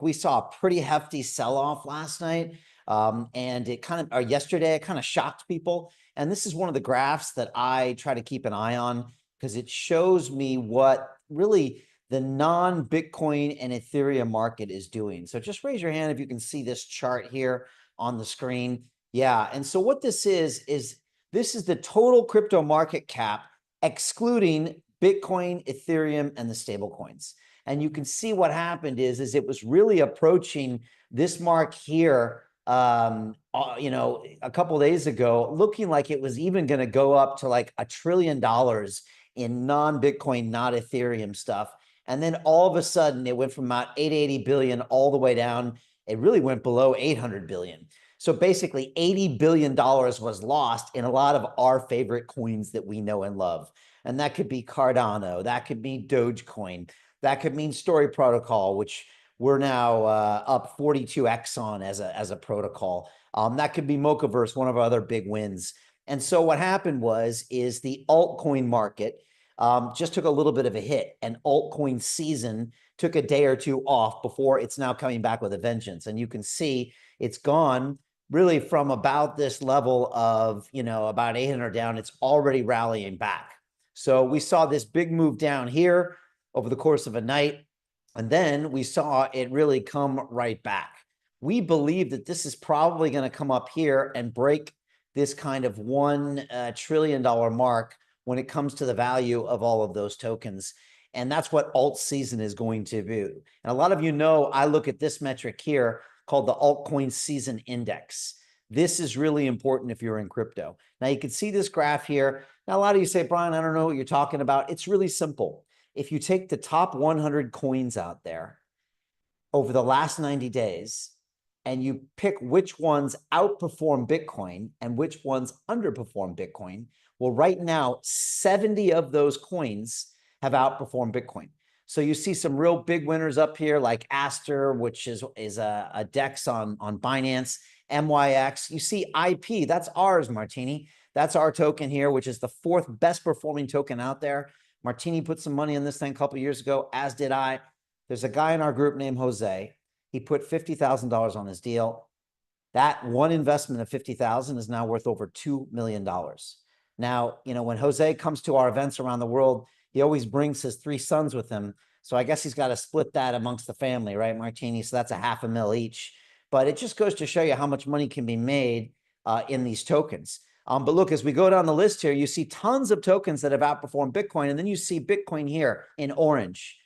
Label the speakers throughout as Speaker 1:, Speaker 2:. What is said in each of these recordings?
Speaker 1: we saw a pretty hefty sell-off last night. And it kind of, or yesterday, it kind of shocked people. And this is one of the graphs that I try to keep an eye on because it shows me what really the non-Bitcoin and Ethereum market is doing. So just raise your hand if you can see this chart here on the screen. Yeah. And so what this is this is the total crypto market cap, excluding Bitcoin, Ethereum, and the stable coins. And you can see what happened is it was really approaching this mark here, a couple of days ago, looking like it was even going to go up to like $1 trillion in non-Bitcoin, not Ethereum stuff. And then all of a sudden it went from about 880 billion all the way down. It really went below 800 billion. So basically $80 billion was lost in a lot of our favorite coins that we know and love. And that could be Cardano, that could be Dogecoin, that could mean Story Protocol, which we're now up 42x on as a protocol. That could be Mochaverse, one of our other big wins. And so what happened is the altcoin market just took a little bit of a hit, and altcoin season took a day or two off before it's now coming back with a vengeance. And you can see it's gone really from about this level of, about 800 down, it's already rallying back. So we saw this big move down here over the course of a night, and then we saw it really come right back. We believe that this is probably going to come up here and break this kind of $1 trillion mark when it comes to the value of all of those tokens. And that's what alt season is going to do. And a lot of you know, I look at this metric here called the altcoin season index. This is really important if you're in crypto. Now you can see this graph here. Now, a lot of you say, Brian, I don't know what you're talking about. It's really simple. If you take the top 100 coins out there over the last 90 days, and you pick which ones outperform Bitcoin and which ones underperform Bitcoin, well, right now, 70 of those coins have outperformed Bitcoin. So you see some real big winners up here, like Aster, which is a DEX on Binance, MYX. You see IP, that's ours, Martini. That's our token here, which is the fourth best performing token out there. Martini put some money in this thing a couple of years ago, as did I. There's a guy in our group named Jose. He put $50,000 on his deal. That one investment of $50,000 is now worth over $2 million. Now, when Jose comes to our events around the world, he always brings his 3 sons with him. So I guess he's got to split that amongst the family, right, Martini? So that's $500,000 each. But it just goes to show you how much money can be made in these tokens. But look, as we go down the list here, you see tons of tokens that have outperformed Bitcoin. And then you see Bitcoin here in orange.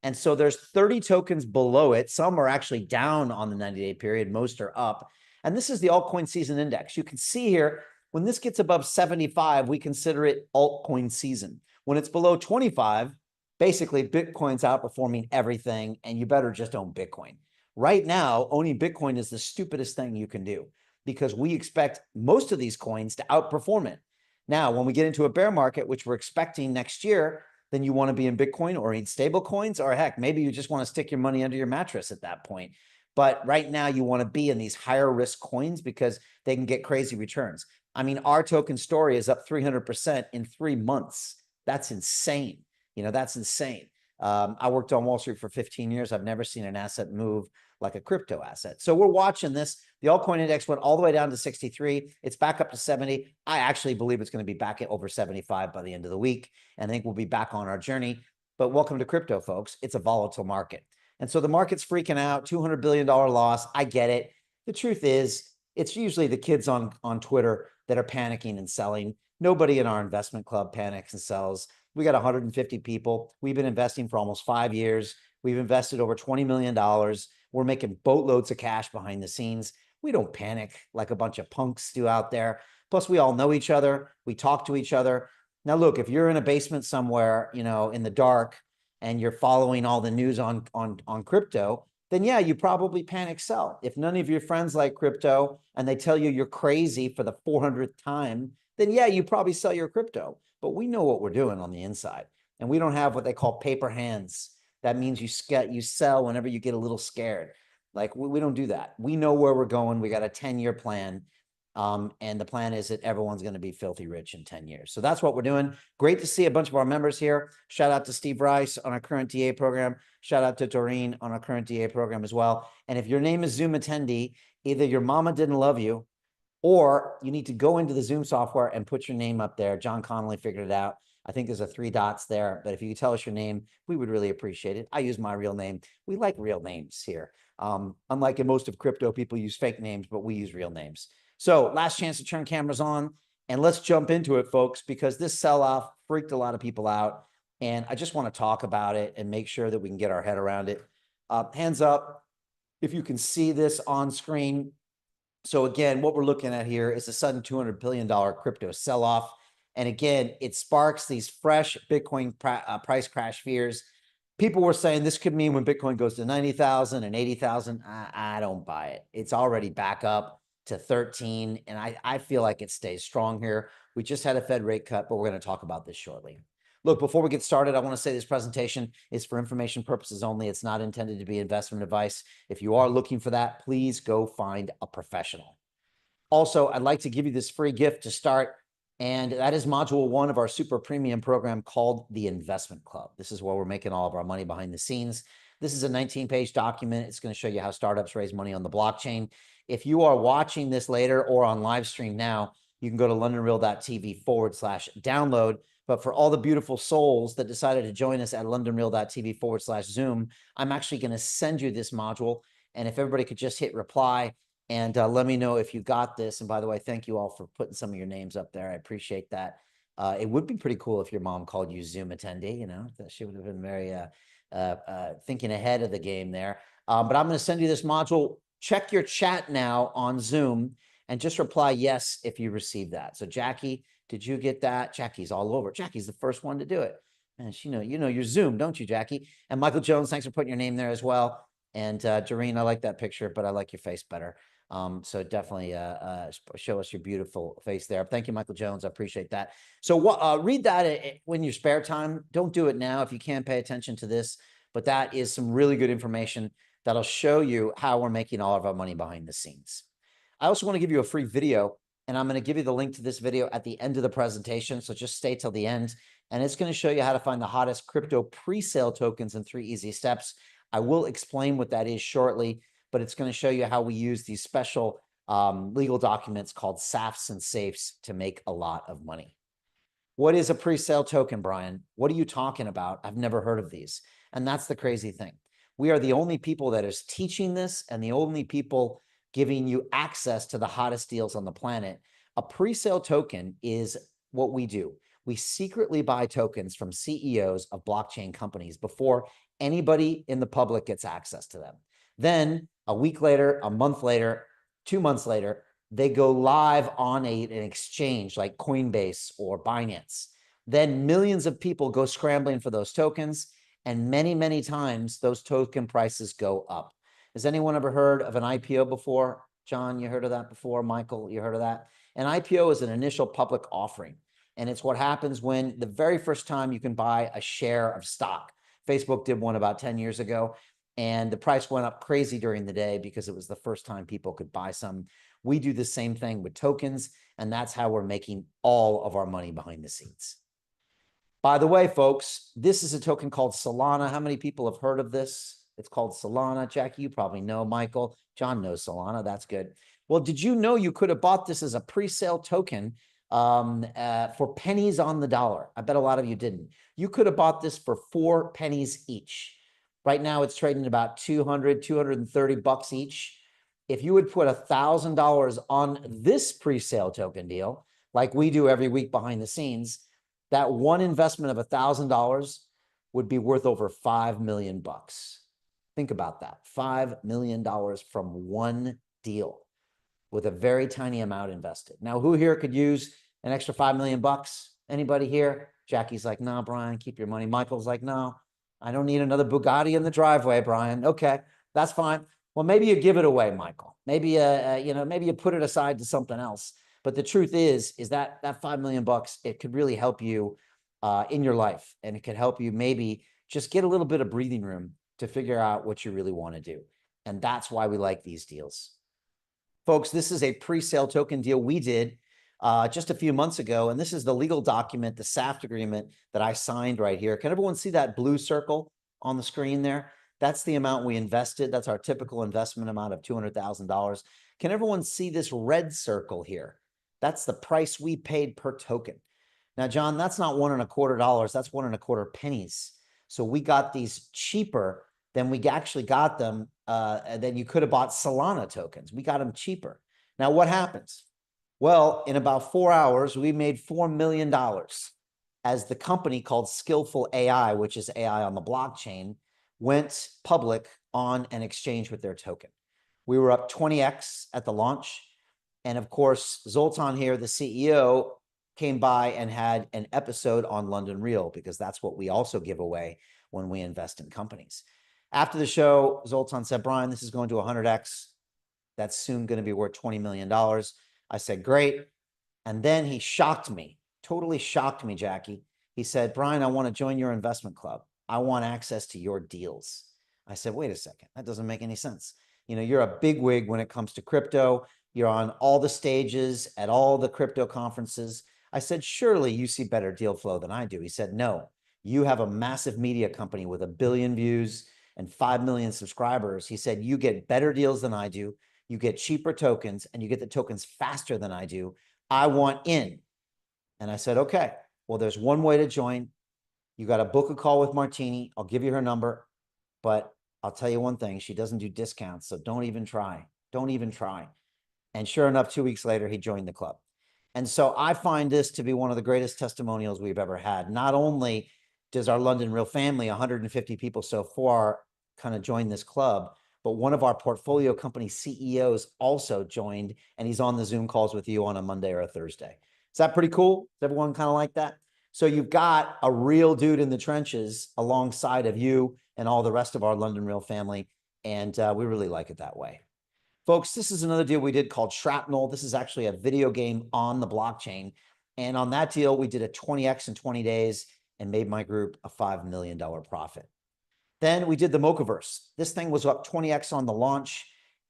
Speaker 1: And so there's 30 tokens below it. Some are actually down on the 90-day period. Most are up. And this is the altcoin season index. You can see here, when this gets above 75, we consider it altcoin season. When it's below 25, basically Bitcoin's outperforming everything, and you better just own Bitcoin. Right now, owning Bitcoin is the stupidest thing you can do because we expect most of these coins to outperform it. Now, when we get into a bear market, which we're expecting next year, then you want to be in Bitcoin or in stable coins, or heck, maybe you just want to stick your money under your mattress at that point. But right now you want to be in these higher risk coins because they can get crazy returns. I mean, our token story is up 300% in 3 months. That's insane. That's insane. I worked on Wall Street for 15 years. I've never seen an asset move like a crypto asset. So we're watching this. The altcoin index went all the way down to 63. It's back up to 70. I actually believe it's going to be back at over 75 by the end of the week. And I think we'll be back on our journey. But welcome to crypto, folks. It's a volatile market. And so the market's freaking out, $200 billion loss. I get it. The truth is, it's usually the kids on Twitter that are panicking and selling. Nobody in our investment club panics and sells. We got 150 people. We've been investing for almost 5 years. We've invested over $20 million. We're making boatloads of cash behind the scenes. We don't panic like a bunch of punks do out there. Plus, we all know each other. We talk to each other. Now, look, if you're in a basement somewhere, in the dark, and you're following all the news on crypto, then yeah, you probably panic sell. If none of your friends like crypto and they tell you you're crazy for the 400th time, then yeah, you probably sell your crypto. But we know what we're doing on the inside. And we don't have what they call paper hands. That means you sell whenever you get a little scared. Like we don't do that. We know where we're going. We got a 10-year plan. And the plan is that everyone's going to be filthy rich in 10 years. So that's what we're doing. Great to see a bunch of our members here. Shout out to Steve Rice on our current DA program. Shout out to Doreen on our current DA program as well. And if your name is Zoom attendee, either your mama didn't love you, or you need to go into the Zoom software and put your name up there. John Connolly figured it out. I think there's a 3 dots there, but if you could tell us your name, we would really appreciate it. I use my real name. We like real names here. Unlike in most of crypto, people use fake names, but we use real names. So last chance to turn cameras on, and let's jump into it, folks, because this sell-off freaked a lot of people out, and I just want to talk about it and make sure that we can get our head around it. Hands up if you can see this on screen. So again, what we're looking at here is a sudden $200 billion crypto sell-off. And again, it sparks these fresh Bitcoin price crash fears. People were saying this could mean when Bitcoin goes to 90,000 and 80,000. I don't buy it. It's already back up to 13. And I feel like it stays strong here. We just had a Fed rate cut, but we're going to talk about this shortly. Look, before we get started, I want to say this presentation is for information purposes only. It's not intended to be investment advice. If you are looking for that, please go find a professional. Also, I'd like to give you this free gift to start, and that is module 1 of our super premium program called the Investment Club. This is where we're making all of our money behind the scenes. This is a 19-page document. It's going to show you how startups raise money on the blockchain. If you are watching this later or on live stream now, you can go to londonreal.tv/download. But for all the beautiful souls that decided to join us at londonreal.tv/Zoom, I'm actually going to send you this module. And if everybody could just hit reply and let me know if you got this. And by the way, thank you all for putting some of your names up there. I appreciate that. It would be pretty cool if your mom called you Zoom attendee, you know, she would have been very thinking ahead of the game there. But I'm going to send you this module. Check your chat now on Zoom and just reply yes if you receive that. So Jackie, did you get that? Jackie's all over. Jackie's the first one to do it. And she you know your Zoom, don't you, Jackie? And Michael Jones, thanks for putting your name there as well. And Doreen, I like that picture, but I like your face better. So definitely show us your beautiful face there. Thank you, Michael Jones. I appreciate that. So read that when your spare time. Don't do it now if you can't pay attention to this, but that is some really good information that'll show you how we're making all of our money behind the scenes. I also want to give you a free video, and I'm going to give you the link to this video at the end of the presentation. So just stay till the end, and it's going to show you how to find the hottest crypto pre-sale tokens in 3 easy steps. I will explain what that is shortly, but it's going to show you how we use these special legal documents called SAFs and safes to make a lot of money. What is a pre-sale token, Brian? What are you talking about? I've never heard of these. And that's the crazy thing. We are the only people that is teaching this and the only people giving you access to the hottest deals on the planet. A pre-sale token is what we do. We secretly buy tokens from CEOs of blockchain companies before anybody in the public gets access to them. Then a week later, a month later, 2 months later, they go live on an exchange like Coinbase or Binance. Then millions of people go scrambling for those tokens, and many, many times those token prices go up. Has anyone ever heard of an IPO before? John, you heard of that before? Michael, you heard of that? An IPO is an initial public offering, and it's what happens when the very first time you can buy a share of stock. Facebook did one about 10 years ago, and the price went up crazy during the day because it was the first time people could buy some. We do the same thing with tokens, and that's how we're making all of our money behind the scenes. By the way, folks, this is a token called Solana. How many people have heard of this? It's called Solana. Jackie, you probably know. Michael, John knows Solana. That's good. Well, did you know you could have bought this as a pre-sale token for pennies on the dollar? I bet a lot of you didn't. You could have bought this for 4 pennies each. Right now, it's trading about 200, 230 bucks each. If you would put $1,000 on this pre-sale token deal, like we do every week behind the scenes, that one investment of $1,000 would be worth over 5 million bucks. Think about that. $5 million from one deal with a very tiny amount invested. Now, who here could use an extra 5 million bucks? Anybody here? Jackie's like, no, Brian, keep your money. Michael's like, no, I don't need another Bugatti in the driveway, Brian. Okay, that's fine. Well, maybe you give it away, Michael. Maybe maybe you put it aside to something else. But the truth is that 5 million bucks, it could really help you in your life, and it could help you maybe just get a little bit of breathing room to figure out what you really want to do. And that's why we like these deals. Folks, this is a pre-sale token deal we did just a few months ago, and this is the legal document, the SAFT agreement that I signed right here. Can everyone see that blue circle on the screen there? That's the amount we invested. That's our typical investment amount of $200,000. Can everyone see this red circle here? That's the price we paid per token. Now, John, that's not $1.25. That's 1.25 pennies. So we got these cheaper than we actually got them. And then you could have bought Solana tokens. We got them cheaper. Now, what happens? Well, in about 4 hours, we made $4 million as the company called Skillful AI, which is AI on the blockchain, went public on an exchange with their token. We were up 20x at the launch. And of course, Zoltan here, the CEO, came by and had an episode on London Real, because that's what we also give away when we invest in companies. After the show, Zoltan said, Brian, this is going to 100x. That's soon going to be worth $20 million. I said, great. And then he shocked me, totally shocked me, Jackie. He said, Brian, I want to join your investment club. I want access to your deals. I said, wait a second, that doesn't make any sense. You know, you're a bigwig when it comes to crypto. You're on all the stages at all the crypto conferences. I said, surely you see better deal flow than I do. He said, no, you have a massive media company with 1 billion views and 5 million subscribers. He said, you get better deals than I do. You get cheaper tokens, and you get the tokens faster than I do. I want in. And I said, okay, well, there's one way to join. You got to book a call with Martini. I'll give you her number, but I'll tell you one thing. She doesn't do discounts, so don't even try. Don't even try. And sure enough, 2 weeks later, he joined the club. And so I find this to be one of the greatest testimonials we've ever had. Not only does our London Real family, 150 people so far, kind of join this club, but one of our portfolio company CEOs also joined, and he's on the Zoom calls with you on a Monday or a Thursday. Is that pretty cool? Is everyone kind of like that? So you've got a real dude in the trenches alongside of you and all the rest of our London Real family, and we really like it that way. Folks, this is another deal we did called Shrapnel. This is actually a video game on the blockchain. And on that deal, we did a 20x in 20 days and made my group a $5 million profit. Then we did the Mochaverse. This thing was up 20x on the launch.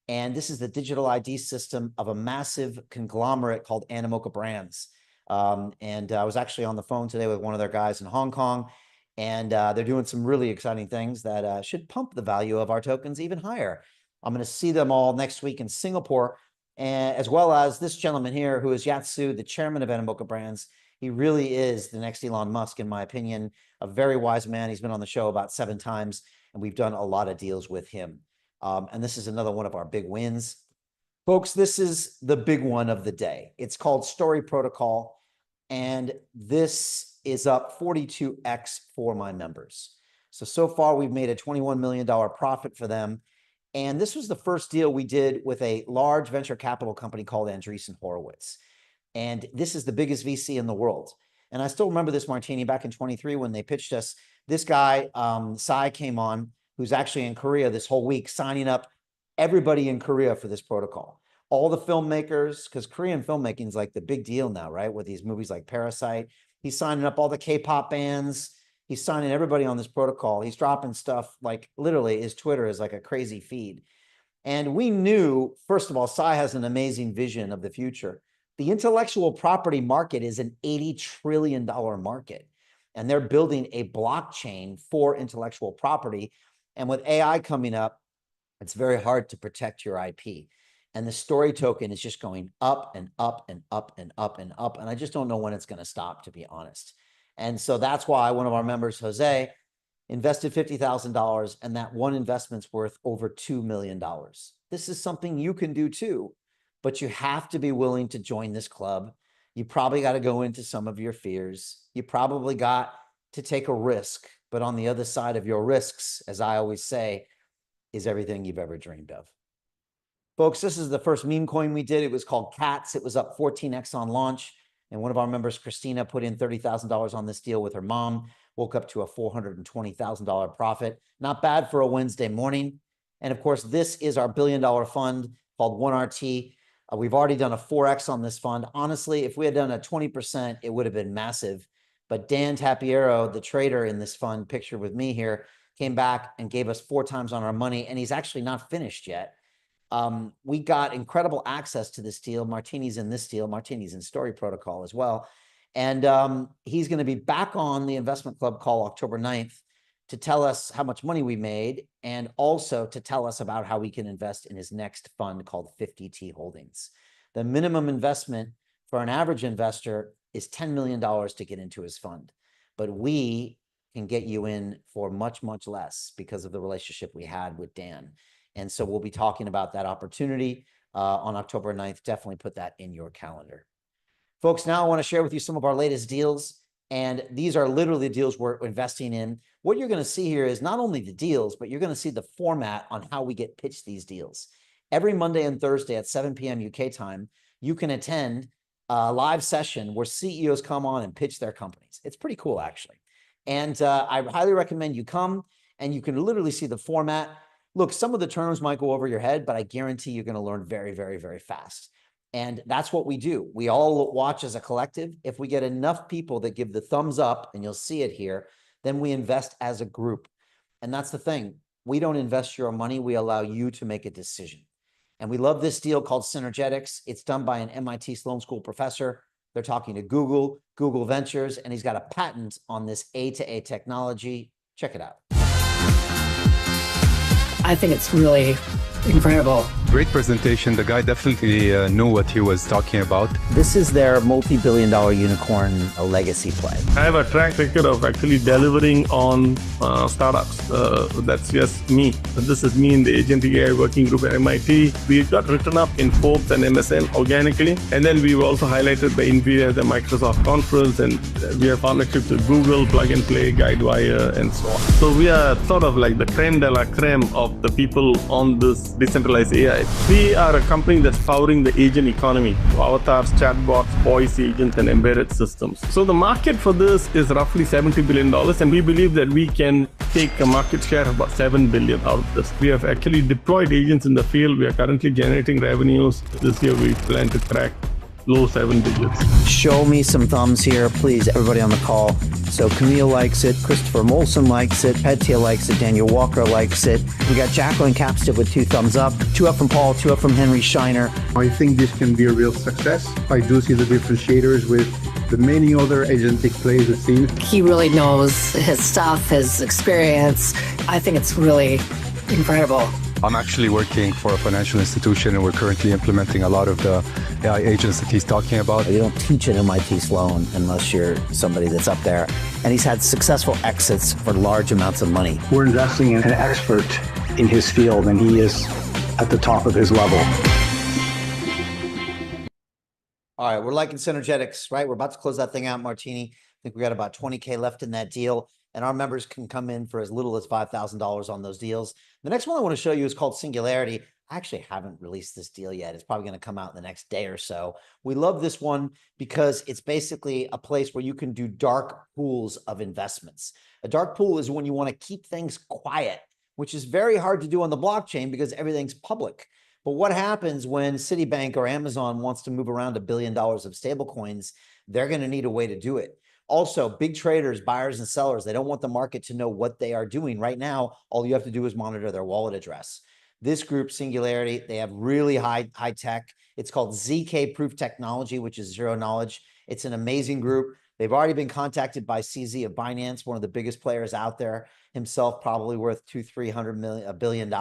Speaker 1: And this is the digital ID system of a massive conglomerate called Animoca Brands. And I was actually on the phone today with one of their guys in Hong Kong. And they're doing some really exciting things that should pump the value of our tokens even higher. I'm going to see them all next week in Singapore, as well as this gentleman here, who is Yatsu, the chairman of Animoca Brands. He really is the next Elon Musk, in my opinion, a very wise man. He's been on the show about 7 times, and we've done a lot of deals with him. And this is another one of our big wins. Folks, this is the big one of the day. It's called Story Protocol, and this is up 42x for my members. So far, we've made a $21 million profit for them. And this was the first deal we did with a large venture capital company called Andreessen Horowitz. And this is the biggest VC in the world. And I still remember this, Martini, back in 23 when they pitched us. This guy, Sai, came on, who's actually in Korea this whole week, signing up everybody in Korea for this protocol. All the filmmakers, because Korean filmmaking is like the big deal now, right? With these movies like Parasite. He's signing up all the K-pop bands. He's signing everybody on this protocol. He's dropping stuff like literally his Twitter is like a crazy feed. And we knew, first of all, Sai has an amazing vision of the future. The intellectual property market is an $80 trillion market. And they're building a blockchain for intellectual property. And with AI coming up, it's very hard to protect your IP. And the story token is just going up and up and up and up and up. And I just don't know when it's going to stop, to be honest. And so that's why one of our members, Jose, invested $50,000, and that one investment's worth over $2 million. This is something you can do too, but you have to be willing to join this club. You probably got to go into some of your fears. You probably got to take a risk, but on the other side of your risks, as I always say, is everything you've ever dreamed of. Folks, this is the first meme coin we did. It was called Cats. It was up 14x on launch. And one of our members, Christina, put in $30,000 on this deal with her mom, woke up to a $420,000 profit. Not bad for a Wednesday morning. And of course, this is our $1 billion fund called 1RT. We've already done a 4x on this fund. Honestly, if we had done a 20%, it would have been massive. But Dan Tapiero, the trader in this fund, pictured with me here, came back and gave us 4 times on our money. And he's actually not finished yet. We got incredible access to this deal. Martini's in this deal. Martini's in Story Protocol as well. And he's going to be back on the Investment Club call October 9th to tell us how much money we made and also to tell us about how we can invest in his next fund called 50T Holdings. The minimum investment for an average investor is $10 million to get into his fund, but we can get you in for much, much less because of the relationship we had with Dan. And so we'll be talking about that opportunity on October 9th. Definitely put that in your calendar. Folks, now I want to share with you some of our latest deals. And these are literally the deals we're investing in. What you're going to see here is not only the deals, but you're going to see the format on how we get pitched these deals. Every Monday and Thursday at 7 p.m. UK time, you can attend a live session where CEOs come on and pitch their companies. It's pretty cool, actually. And I highly recommend you come, and you can literally see the format. Look, some of the terms might go over your head, but I guarantee you're going to learn very, very, very fast. And that's what we do. We all watch as a collective. If we get enough people that give the thumbs up, and you'll see it here, then we invest as a group. And that's the thing. We don't invest your money. We allow you to make a decision. And we love this deal called Synergetics. It's done by an MIT Sloan School professor. They're talking to Google, Google Ventures, and he's got a patent on this A-to-A technology. Check it out.
Speaker 2: I think it's really incredible.
Speaker 3: Great presentation. The guy definitely knew what he was talking about.
Speaker 1: This is their multi-billion-dollar unicorn legacy play.
Speaker 4: I have a track record of actually delivering on startups. That's just me. This is me in the Agentic AI working group at MIT. We got written up in Forbes and MSN organically. And then we were also highlighted by NVIDIA at the Microsoft conference. And we have partnerships with Google, Plug and Play, Guidewire, and so on. So we are sort of like the creme de la creme of the people on this decentralized AI. We are a company that's powering the agent economy, avatars, chatbots, voice agents, and embedded systems. So the market for this is roughly $70 billion, and we believe that we can take a market share of about $7 billion out of this. We have actually deployed agents in the field. We are currently generating revenues. This year we plan to crack low 7 digits.
Speaker 1: Show me some thumbs here, please, everybody on the call. So Camille likes it, Christopher Molson likes it, Petia likes it, Daniel Walker likes it. We got Jacqueline Capstick with 2 thumbs up, 2 up from Paul, 2 up from Henry Shiner.
Speaker 5: I think this can be a real success. I do see the differentiators with the many other agentic plays we've seen.
Speaker 2: He really knows his stuff, his experience. I think it's really incredible.
Speaker 3: I'm actually working for a financial institution, and we're currently implementing a lot of the AI agents that he's talking about.
Speaker 1: You don't teach at MIT Sloan unless you're somebody that's up there. And he's had successful exits for large amounts of money.
Speaker 5: We're investing in an expert in his field, and he is at the top of his level.
Speaker 1: All right, we're liking Synergetics, right? We're about to close that thing out, Martini. I think we got about 20K left in that deal. And our members can come in for as little as $5,000 on those deals. The next one I want to show you is called Singularity. I actually haven't released this deal yet. It's probably going to come out in the next day or so. We love this one because it's basically a place where you can do dark pools of investments. A dark pool is when you want to keep things quiet, which is very hard to do on the blockchain because everything's public. But what happens when Citibank or Amazon wants to move around $1 billion of stablecoins? They're going to need a way to do it. Also, big traders, buyers and sellers, they don't want the market to know what they are doing. Right now, all you have to do is monitor their wallet address. This group, Singularity, they have really high tech. It's called ZK Proof Technology, which is zero knowledge. It's an amazing group. They've already been contacted by CZ of Binance, one of the biggest players out there, himself probably worth $200-300 billion.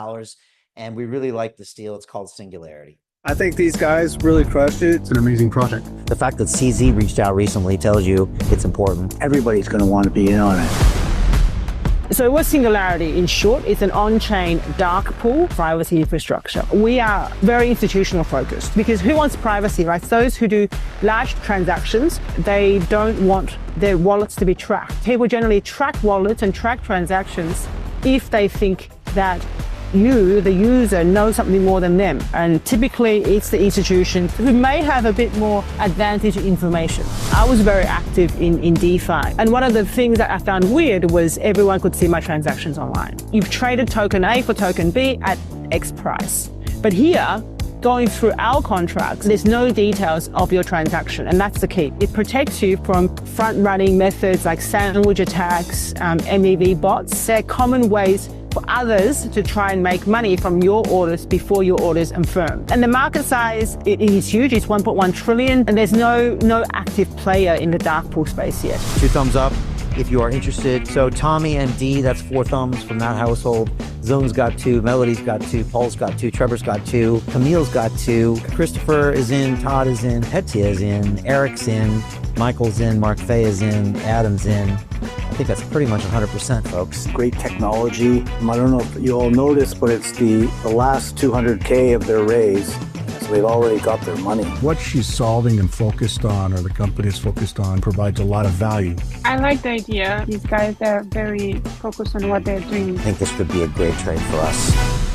Speaker 1: And we really like this deal. It's called Singularity.
Speaker 6: I think these guys really crushed it.
Speaker 5: It's an amazing project.
Speaker 1: The fact that CZ reached out recently tells you it's important.
Speaker 5: Everybody's going to want to be in on it.
Speaker 7: So what's Singularity? In short, it's an on-chain dark pool privacy infrastructure. We are very institutional focused because who wants privacy, right? Those who do large transactions, they don't want their wallets to be tracked. People generally track wallets and track transactions if they think that you, the user, know something more than them. And typically it's the institutions who may have a bit more advantage information. I was very active in DeFi. And one of the things that I found weird was everyone could see my transactions online. You've traded token A for token B at X price. But here, going through our contracts, there's no details of your transaction, and that's the key. It protects you from front-running methods like sandwich attacks, MEV bots. They're common ways for others to try and make money from your orders before your orders are firm. And the market size, it is huge. It's 1.1 trillion, and there's no active player in the dark pool space yet.
Speaker 1: 2 thumbs up if you are interested. So Tommy and Dee, that's 4 thumbs from that household. Zone's got 2, Melody's got 2, Paul's got 2, Trevor's got 2, Camille's got 2, Christopher is in, Todd is in, Hettia is in, Eric's in, Michael's in, Mark Fay is in, Adam's in. I think that's pretty much 100%, folks.
Speaker 6: Great technology. I don't know if you all noticed, but it's the last 200K of their raise. So they've already got their money.
Speaker 8: What she's solving and focused on, or the company is focused on, provides a lot of value.
Speaker 9: I like the idea. These guys are very focused on what they're doing.
Speaker 1: I think this would be a great trade for us.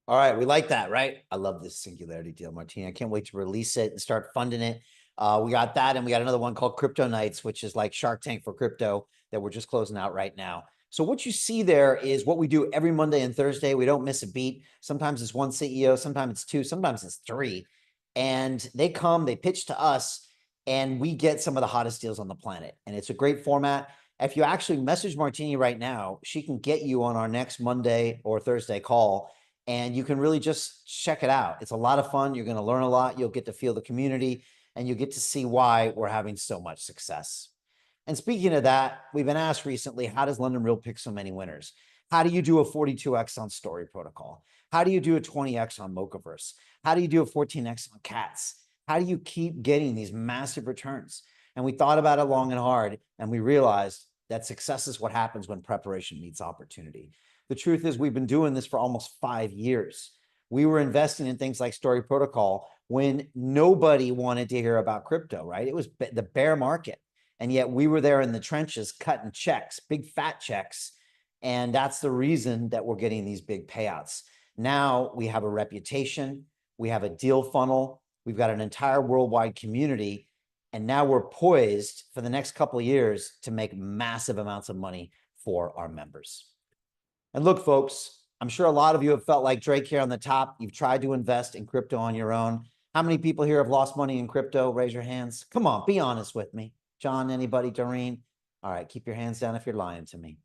Speaker 1: All right, we like that, right? I love this Singularity deal, Martini. I can't wait to release it and start funding it. We got that, and we got another one called Crypto Nights, which is like Shark Tank for crypto that we're just closing out right now. So what you see there is what we do every Monday and Thursday. We don't miss a beat. Sometimes it's 1 CEO, sometimes it's 2, sometimes it's 3. And they come, they pitch to us, and we get some of the hottest deals on the planet. And it's a great format. If you actually message Martini right now, she can get you on our next Monday or Thursday call, and you can really just check it out. It's a lot of fun. You're going to learn a lot. You'll get to feel the community, and you get to see why we're having so much success. And speaking of that, we've been asked recently, how does London Real pick so many winners? How do you do a 42x on Story Protocol? How do you do a 20x on Mochaverse? How do you do a 14x on Cats? How do you keep getting these massive returns? And we thought about it long and hard, and we realized that success is what happens when preparation meets opportunity. The truth is we've been doing this for almost 5 years. We were investing in things like Story Protocol when nobody wanted to hear about crypto, right? It was the bear market. And yet we were there in the trenches cutting checks, big fat checks. And that's the reason that we're getting these big payouts. Now we have a reputation, we have a deal funnel, we've got an entire worldwide community, and now we're poised for the next couple of years to make massive amounts of money for our members. And look, folks, I'm sure a lot of you have felt like Drake here on the top. You've tried to invest in crypto on your own. How many people here have lost money in crypto? Raise your hands. Come on, be honest with me. John, anybody, Doreen? All right, keep your hands down if you're lying to me.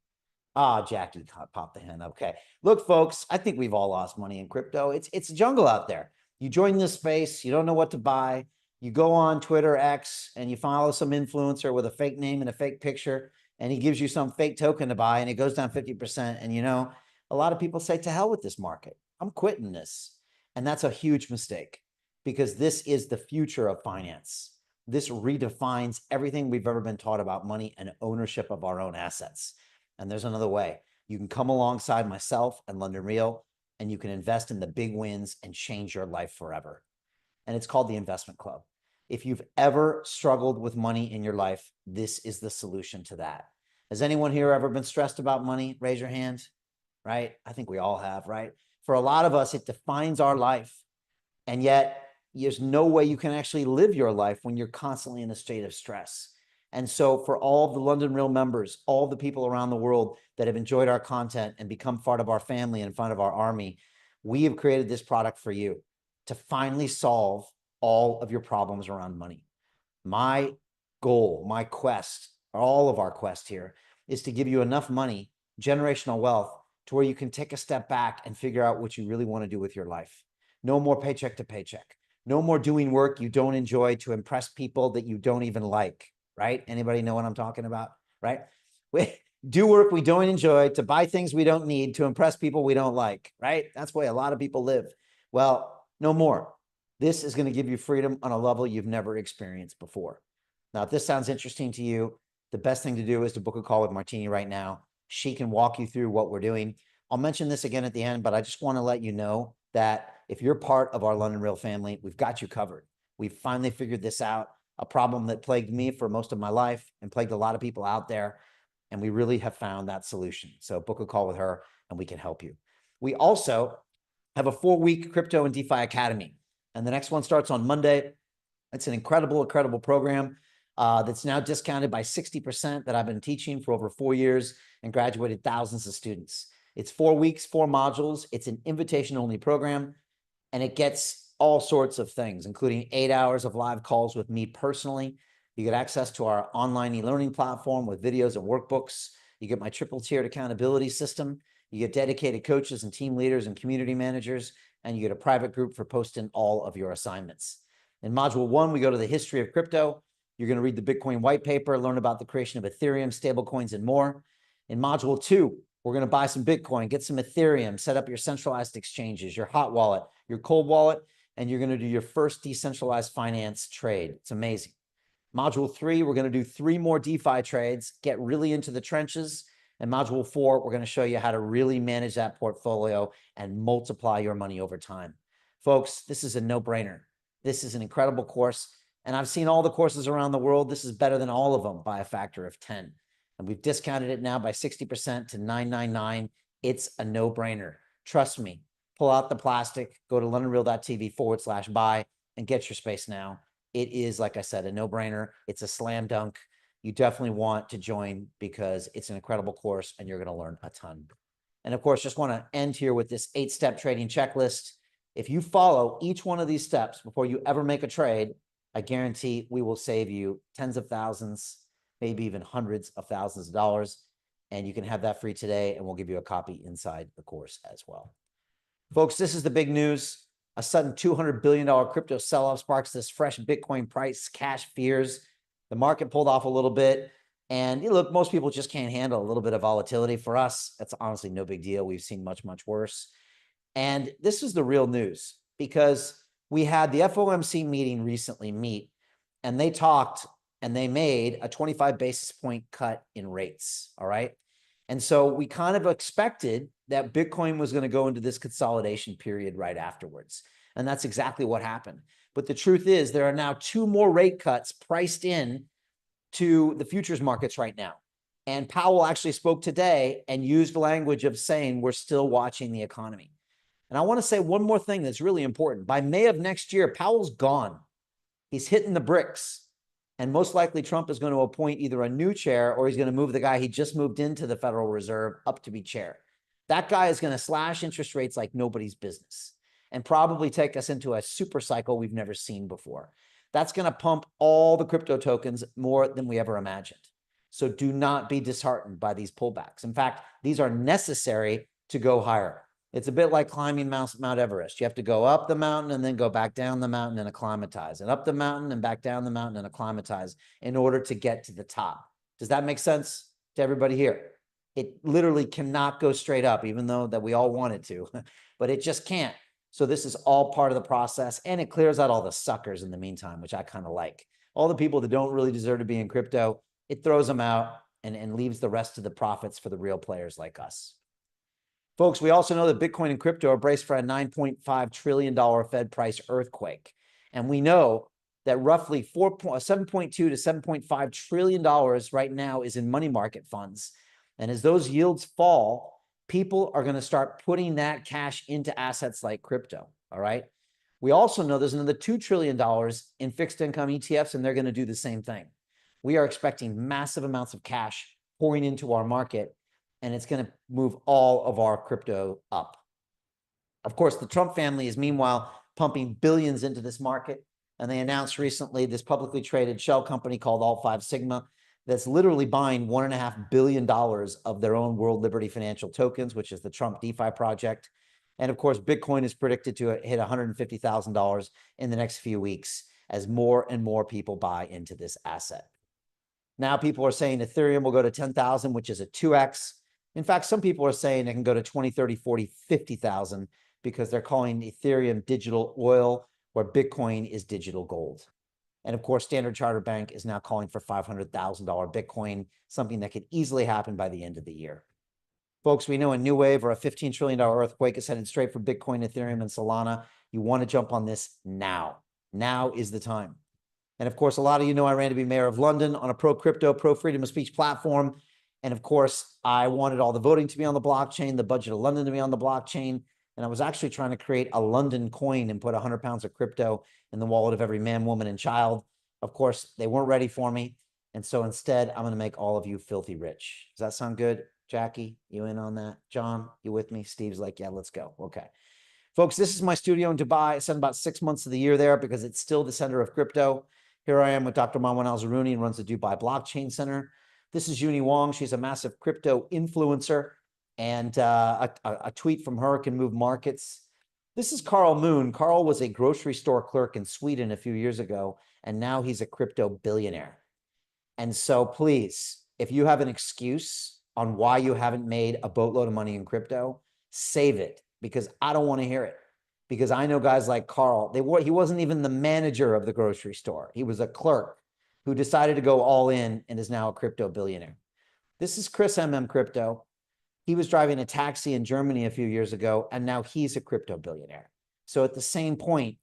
Speaker 1: Jackie popped the hand. Okay. Look, folks, I think we've all lost money in crypto. It's a jungle out there. You join this space, you don't know what to buy. You go on Twitter, X, and you follow some influencer with a fake name and a fake picture, and he gives you some fake token to buy, and it goes down 50%. And you know, a lot of people say, to hell with this market. I'm quitting this. And that's a huge mistake, because this is the future of finance. This redefines everything we've ever been taught about money and ownership of our own assets. And there's another way. You can come alongside myself and London Real, and you can invest in the big wins and change your life forever. And it's called the Investment Club. If you've ever struggled with money in your life, this is the solution to that. Has anyone here ever been stressed about money? Raise your hand, right? I think we all have, right? For a lot of us, it defines our life. And yet, there's no way you can actually live your life when you're constantly in a state of stress. And so for all of the London Real members, all the people around the world that have enjoyed our content and become part of our family and part of our army, we have created this product for you to finally solve all of your problems around money. My goal, my quest, all of our quest here is to give you enough money, generational wealth, to where you can take a step back and figure out what you really want to do with your life. No more paycheck to paycheck. No more doing work you don't enjoy to impress people that you don't even like, right? Anybody know what I'm talking about, right? We do work we don't enjoy to buy things we don't need to impress people we don't like, right? That's the way a lot of people live. Well, no more. This is going to give you freedom on a level you've never experienced before. Now, if this sounds interesting to you, the best thing to do is to book a call with Martini right now. She can walk you through what we're doing. I'll mention this again at the end, but I just want to let you know that if you're part of our London Real family, we've got you covered. We've finally figured this out, a problem that plagued me for most of my life and plagued a lot of people out there. And we really have found that solution. So book a call with her and we can help you. We also have a 4-week Crypto and DeFi Academy. And the next one starts on Monday. It's an incredible program that's now discounted by 60% that I've been teaching for over 4 years and graduated thousands of students. It's 4 weeks, 4 modules. It's an invitation-only program, and it gets all sorts of things, including 8 hours of live calls with me personally. You get access to our online e-learning platform with videos and workbooks. You get my triple tiered accountability system. You get dedicated coaches and team leaders and community managers, and you get a private group for posting all of your assignments. In module 1, we go to the history of crypto. You're going to read the Bitcoin white paper, learn about the creation of Ethereum, stablecoins, and more. In module 2, we're going to buy some Bitcoin, get some Ethereum, set up your centralized exchanges, your hot wallet, your cold wallet, and you're going to do your first decentralized finance trade. It's amazing. Module 3, we're going to do 3 more DeFi trades, get really into the trenches. And module 4, we're going to show you how to really manage that portfolio and multiply your money over time. Folks, this is a no-brainer. This is an incredible course. And I've seen all the courses around the world. This is better than all of them by a factor of 10. And we've discounted it now by 60% to $999. It's a no-brainer. Trust me. Pull out the plastic, go to londonreal.tv/buy and get your space now. It is, like I said, a no-brainer. It's a slam dunk. You definitely want to join because it's an incredible course and you're going to learn a ton. And of course, just want to end here with this 8-step trading checklist. If you follow each one of these steps before you ever make a trade, I guarantee we will save you tens of thousands, maybe even hundreds of thousands of dollars. And you can have that free today, and we'll give you a copy inside the course as well. Folks, this is the big news. A sudden $200 billion crypto sell-off sparks this fresh Bitcoin price, cash fears. The market pulled off a little bit. And look, most people just can't handle a little bit of volatility. For us, that's honestly no big deal. We've seen much, much worse. And this is the real news because we had the FOMC meeting recently meet, and they talked and they made a 25 basis point cut in rates. All right. And so we kind of expected that Bitcoin was going to go into this consolidation period right afterwards. And that's exactly what happened. But the truth is there are now 2 more rate cuts priced in to the futures markets right now. And Powell actually spoke today and used language of saying we're still watching the economy. And I want to say one more thing that's really important. By May of next year, Powell's gone. He's hitting the bricks. And most likely Trump is going to appoint either a new chair or he's going to move the guy he just moved into the Federal Reserve up to be chair. That guy is going to slash interest rates like nobody's business and probably take us into a super cycle we've never seen before. That's going to pump all the crypto tokens more than we ever imagined. So do not be disheartened by these pullbacks. In fact, these are necessary to go higher. It's a bit like climbing Mount Everest. You have to go up the mountain and then go back down the mountain and acclimatize, and up the mountain and back down the mountain and acclimatize in order to get to the top. Does that make sense to everybody here? It literally cannot go straight up, even though that we all want it to, but it just can't. So this is all part of the process, and it clears out all the suckers in the meantime, which I kind of like. All the people that don't really deserve to be in crypto, it throws them out and leaves the rest of the profits for the real players like us. Folks, we also know that Bitcoin and crypto are braced for a $9.5 trillion Fed price earthquake. And we know that roughly $7.2 to $7.5 trillion right now is in money market funds. And as those yields fall, people are going to start putting that cash into assets like crypto. All right. We also know there's another $2 trillion in fixed income ETFs, and they're going to do the same thing. We are expecting massive amounts of cash pouring into our market, and it's going to move all of our crypto up. Of course, the Trump family is meanwhile pumping billions into this market. And they announced recently this publicly traded shell company called Alt 5 Sigma that's literally buying $1.5 billion of their own World Liberty Financial tokens, which is the Trump DeFi project. And of course, Bitcoin is predicted to hit $150,000 in the next few weeks as more and more people buy into this asset. Now people are saying Ethereum will go to 10,000, which is a 2x. In fact, some people are saying it can go to 20, 30, 40, 50,000 because they're calling Ethereum digital oil, where Bitcoin is digital gold. And of course, Standard Chartered Bank is now calling for $500,000 Bitcoin, something that could easily happen by the end of the year. Folks, we know a new wave or a $15 trillion earthquake is headed straight for Bitcoin, Ethereum, and Solana. You want to jump on this now. Now is the time. And of course, a lot of you know I ran to be mayor of London on a pro-crypto, pro-freedom of speech platform. And of course, I wanted all the voting to be on the blockchain, the budget of London to be on the blockchain. And I was actually trying to create a London coin and put 100 pounds of crypto in the wallet of every man, woman, and child. Of course, they weren't ready for me. And so instead, I'm going to make all of you filthy rich. Does that sound good? Jackie, you in on that? John, you with me? Steve's like, yeah, let's go. Okay. Folks, this is my studio in Dubai. I spend about 6 months of the year there because it's still the center of crypto. Here I am with Dr. Marwan Al-Zaruni, and runs the Dubai Blockchain Center. This is Uni Wong. She's a massive crypto influencer, and a tweet from her can move markets. This is Carl Moon. Carl was a grocery store clerk in Sweden a few years ago, and now he's a crypto billionaire. And so please, if you have an excuse on why you haven't made a boatload of money in crypto, save it, because I don't want to hear it. Because I know guys like Carl, he wasn't even the manager of the grocery store. He was a clerk who decided to go all in and is now a crypto billionaire. This is Chris Crypto. He was driving a taxi in Germany a few years ago, and now he's a crypto billionaire. So at the same point,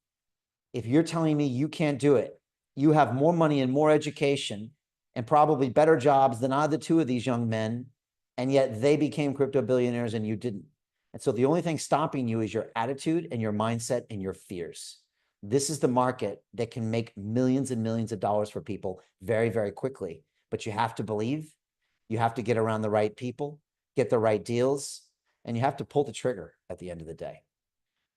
Speaker 1: if you're telling me you can't do it, you have more money and more education and probably better jobs than either two of these young men, and yet they became crypto billionaires and you didn't. And so the only thing stopping you is your attitude and your mindset and your fears. This is the market that can make millions and millions of dollars for people very, very quickly. But you have to believe, you have to get around the right people, get the right deals, and you have to pull the trigger at the end of the day.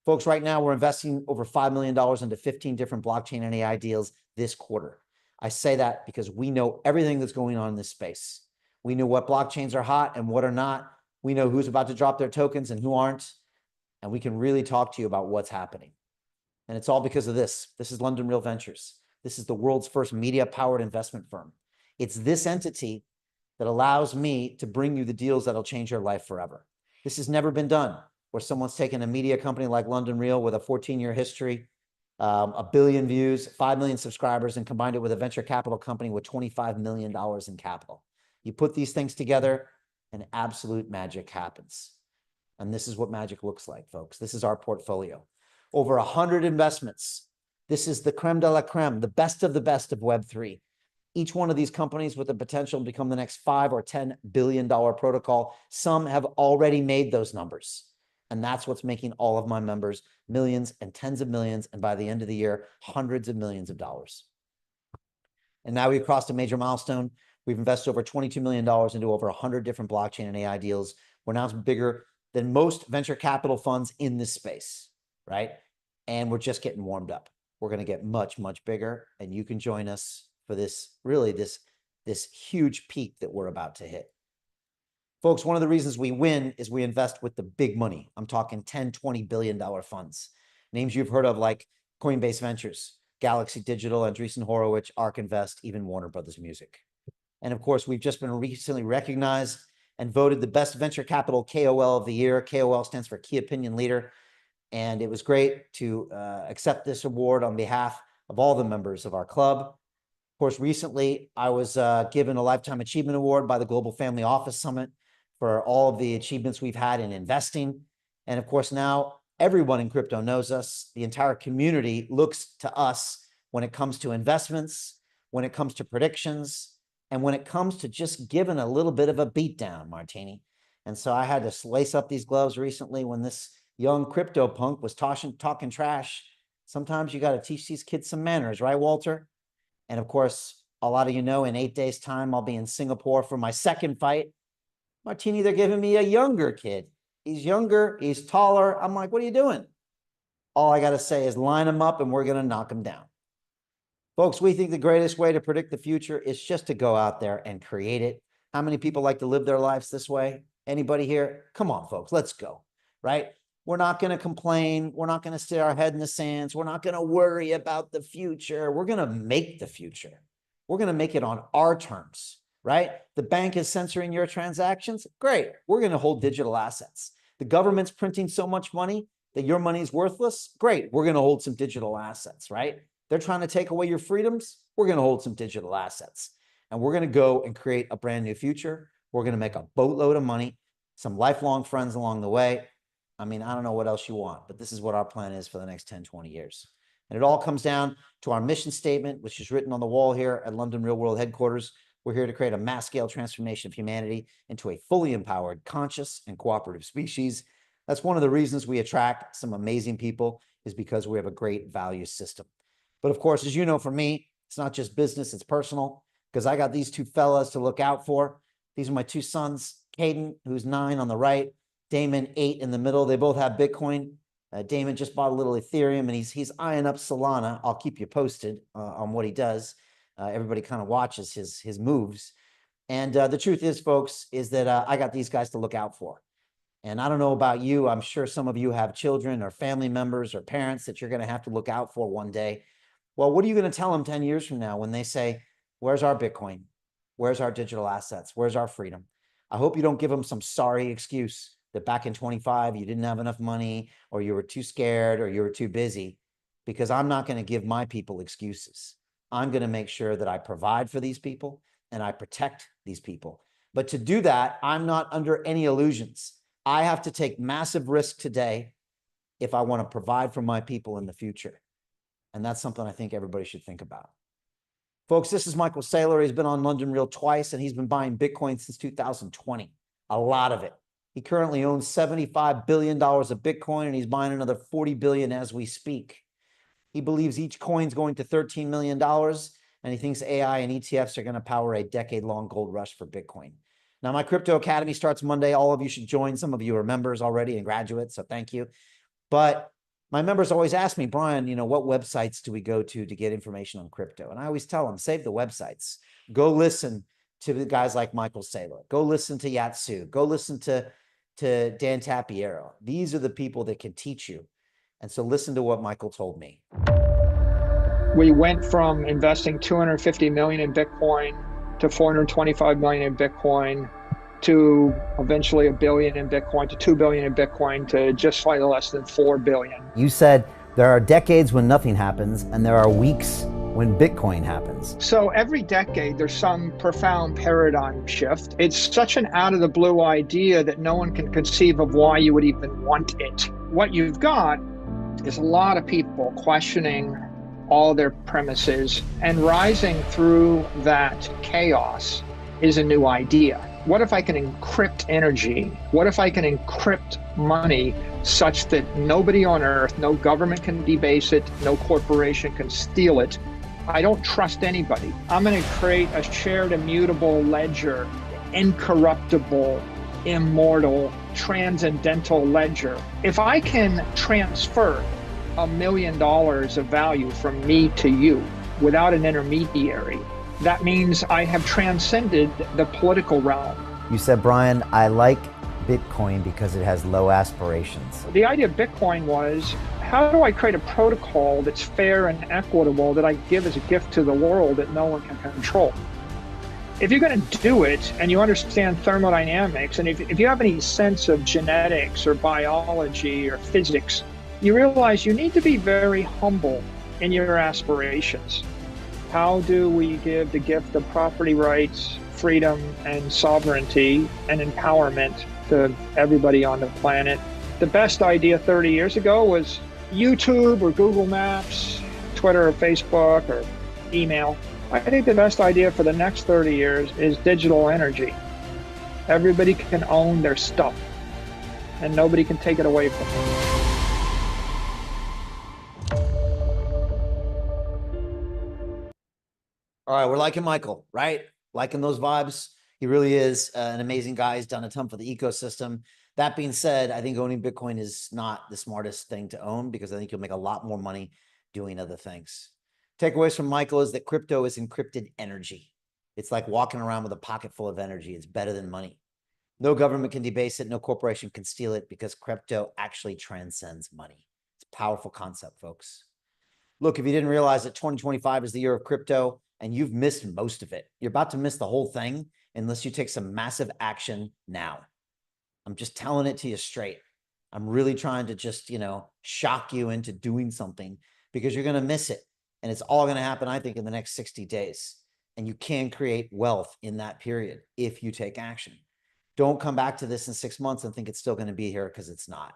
Speaker 1: Folks, right now we're investing over $5 million into 15 different blockchain and AI deals this quarter. I say that because we know everything that's going on in this space. We know what blockchains are hot and what are not. We know who's about to drop their tokens and who aren't. And we can really talk to you about what's happening. And it's all because of this. This is London Real Ventures. This is the world's first media-powered investment firm. It's this entity that allows me to bring you the deals that'll change your life forever. This has never been done, where someone's taken a media company like London Real with a 14-year history, 1 billion views, 5 million subscribers, and combined it with a venture capital company with $25 million in capital. You put these things together, and absolute magic happens. And this is what magic looks like, folks. This is our portfolio. Over 100 investments. This is the creme de la creme, the best of Web3. Each one of these companies with the potential to become the next $5 or $10 billion protocol. Some have already made those numbers. And that's what's making all of my members millions and tens of millions, and by the end of the year, hundreds of millions of dollars. And now we've crossed a major milestone. We've invested over $22 million into over 100 different blockchain and AI deals. We're now bigger than most venture capital funds in this space, right? And we're just getting warmed up. We're going to get much, much bigger, and you can join us for this, really, this huge peak that we're about to hit. Folks, one of the reasons we win is we invest with the big money. I'm talking $10, $20 billion funds. Names you've heard of like Coinbase Ventures, Galaxy Digital, Andreessen Horowitz, ARK Invest, even Warner Brothers Music. And of course, we've just been recently recognized and voted the best venture capital KOL of the year. KOL stands for Key Opinion Leader. And it was great to accept this award on behalf of all the members of our club. Of course, recently I was given a Lifetime Achievement Award by the Global Family Office Summit for all of the achievements we've had in investing. And of course, now everyone in crypto knows us. The entire community looks to us when it comes to investments, when it comes to predictions, and when it comes to just giving a little bit of a beatdown, Martini. And so I had to lace up these gloves recently when this young crypto punk was talking trash. Sometimes you got to teach these kids some manners, right, Walter? And of course, a lot of you know, in 8 days' time, I'll be in Singapore for my second fight. Martini, they're giving me a younger kid. He's younger, he's taller. I'm like, what are you doing? All I got to say is line him up and we're going to knock him down. Folks, we think the greatest way to predict the future is just to go out there and create it. How many people like to live their lives this way? Anybody here? Come on, folks, let's go, right? We're not going to complain. We're not going to stick our head in the sands. We're not going to worry about the future. We're going to make the future. We're going to make it on our terms, right? The bank is censoring your transactions. Great. We're going to hold digital assets. The government's printing so much money that your money is worthless. Great. We're going to hold some digital assets, right? They're trying to take away your freedoms. We're going to hold some digital assets. And we're going to go and create a brand new future. We're going to make a boatload of money, some lifelong friends along the way. I mean, I don't know what else you want, but this is what our plan is for the next 10, 20 years. And it all comes down to our mission statement, which is written on the wall here at London Real World headquarters. We're here to create a mass scale transformation of humanity into a fully empowered, conscious, and cooperative species. That's one of the reasons we attract some amazing people, is because we have a great value system. But of course, as you know, for me, it's not just business, it's personal, because I got these two fellas to look out for. These are my two sons, Caden, who's 9 on the right, Damon, 8 in the middle. They both have Bitcoin. Damon just bought a little Ethereum, and he's eyeing up Solana. I'll keep you posted on what he does. Everybody kind of watches his moves. And the truth is, folks, is that I got these guys to look out for. And I don't know about you. I'm sure some of you have children or family members or parents that you're going to have to look out for one day. Well, what are you going to tell them 10 years from now when they say, where's our Bitcoin? Where's our digital assets? Where's our freedom? I hope you don't give them some sorry excuse that back in 25, you didn't have enough money, or you were too scared, or you were too busy, because I'm not going to give my people excuses. I'm going to make sure that I provide for these people and I protect these people. But to do that, I'm not under any illusions. I have to take massive risk today if I want to provide for my people in the future. And that's something I think everybody should think about. Folks, this is Michael Saylor. He's been on London Real twice, and he's been buying Bitcoin since 2020, a lot of it. He currently owns $75 billion of Bitcoin, and he's buying another 40 billion as we speak. He believes each coin's going to $13 million, and he thinks AI and ETFs are going to power a decade-long gold rush for Bitcoin. Now, my Crypto Academy starts Monday. All of you should join. Some of you are members already and graduates, so thank you. But my members always ask me, Brian, what websites do we go to get information on crypto? And I always tell them, save the websites. Go listen to the guys like Michael Saylor. Go listen to Yatsu. Go listen to Dan Tapiero. These are the people that can teach you. And so listen to what Michael told me.
Speaker 10: We went from investing 250 million in Bitcoin to 425 million in Bitcoin to eventually $1 billion in Bitcoin to $2 billion in Bitcoin to just slightly less than $4 billion.
Speaker 1: You said there are decades when nothing happens and there are weeks when Bitcoin happens.
Speaker 10: So every decade there's some profound paradigm shift. It's such an out of the blue idea that no one can conceive of why you would even want it. What you've got is a lot of people questioning all their premises, and rising through that chaos is a new idea. What if I can encrypt energy? What if I can encrypt money such that nobody on earth, no government can debase it, no corporation can steal it? I don't trust anybody. I'm going to create a shared immutable ledger, incorruptible, immortal, transcendental ledger. If I can transfer $1 million of value from me to you without an intermediary, that means I have transcended the political realm.
Speaker 1: You said, Brian, I like Bitcoin because it has low aspirations.
Speaker 10: The idea of Bitcoin was, how do I create a protocol that's fair and equitable that I give as a gift to the world that no one can control? If you're going to do it and you understand thermodynamics, and if you have any sense of genetics or biology or physics, you realize you need to be very humble in your aspirations. How do we give the gift of property rights, freedom, and sovereignty and empowerment to everybody on the planet? The best idea 30 years ago was YouTube or Google Maps, Twitter or Facebook or email. I think the best idea for the next 30 years is digital energy. Everybody can own their stuff and nobody can take it away from them.
Speaker 1: All right, we're liking Michael, right? Liking those vibes. He really is an amazing guy. He's done a ton for the ecosystem. That being said, I think owning Bitcoin is not the smartest thing to own because I think you'll make a lot more money doing other things. Takeaways from Michael is that crypto is encrypted energy. It's like walking around with a pocket full of energy. It's better than money. No government can debase it. No corporation can steal it because crypto actually transcends money. It's a powerful concept, folks. Look, if you didn't realize that 2025 is the year of crypto, and you've missed most of it. You're about to miss the whole thing unless you take some massive action now. I'm just telling it to you straight. I'm really trying to just, shock you into doing something because you're going to miss it. And it's all going to happen, I think, in the next 60 days. And you can create wealth in that period if you take action. Don't come back to this in 6 months and think it's still going to be here because it's not.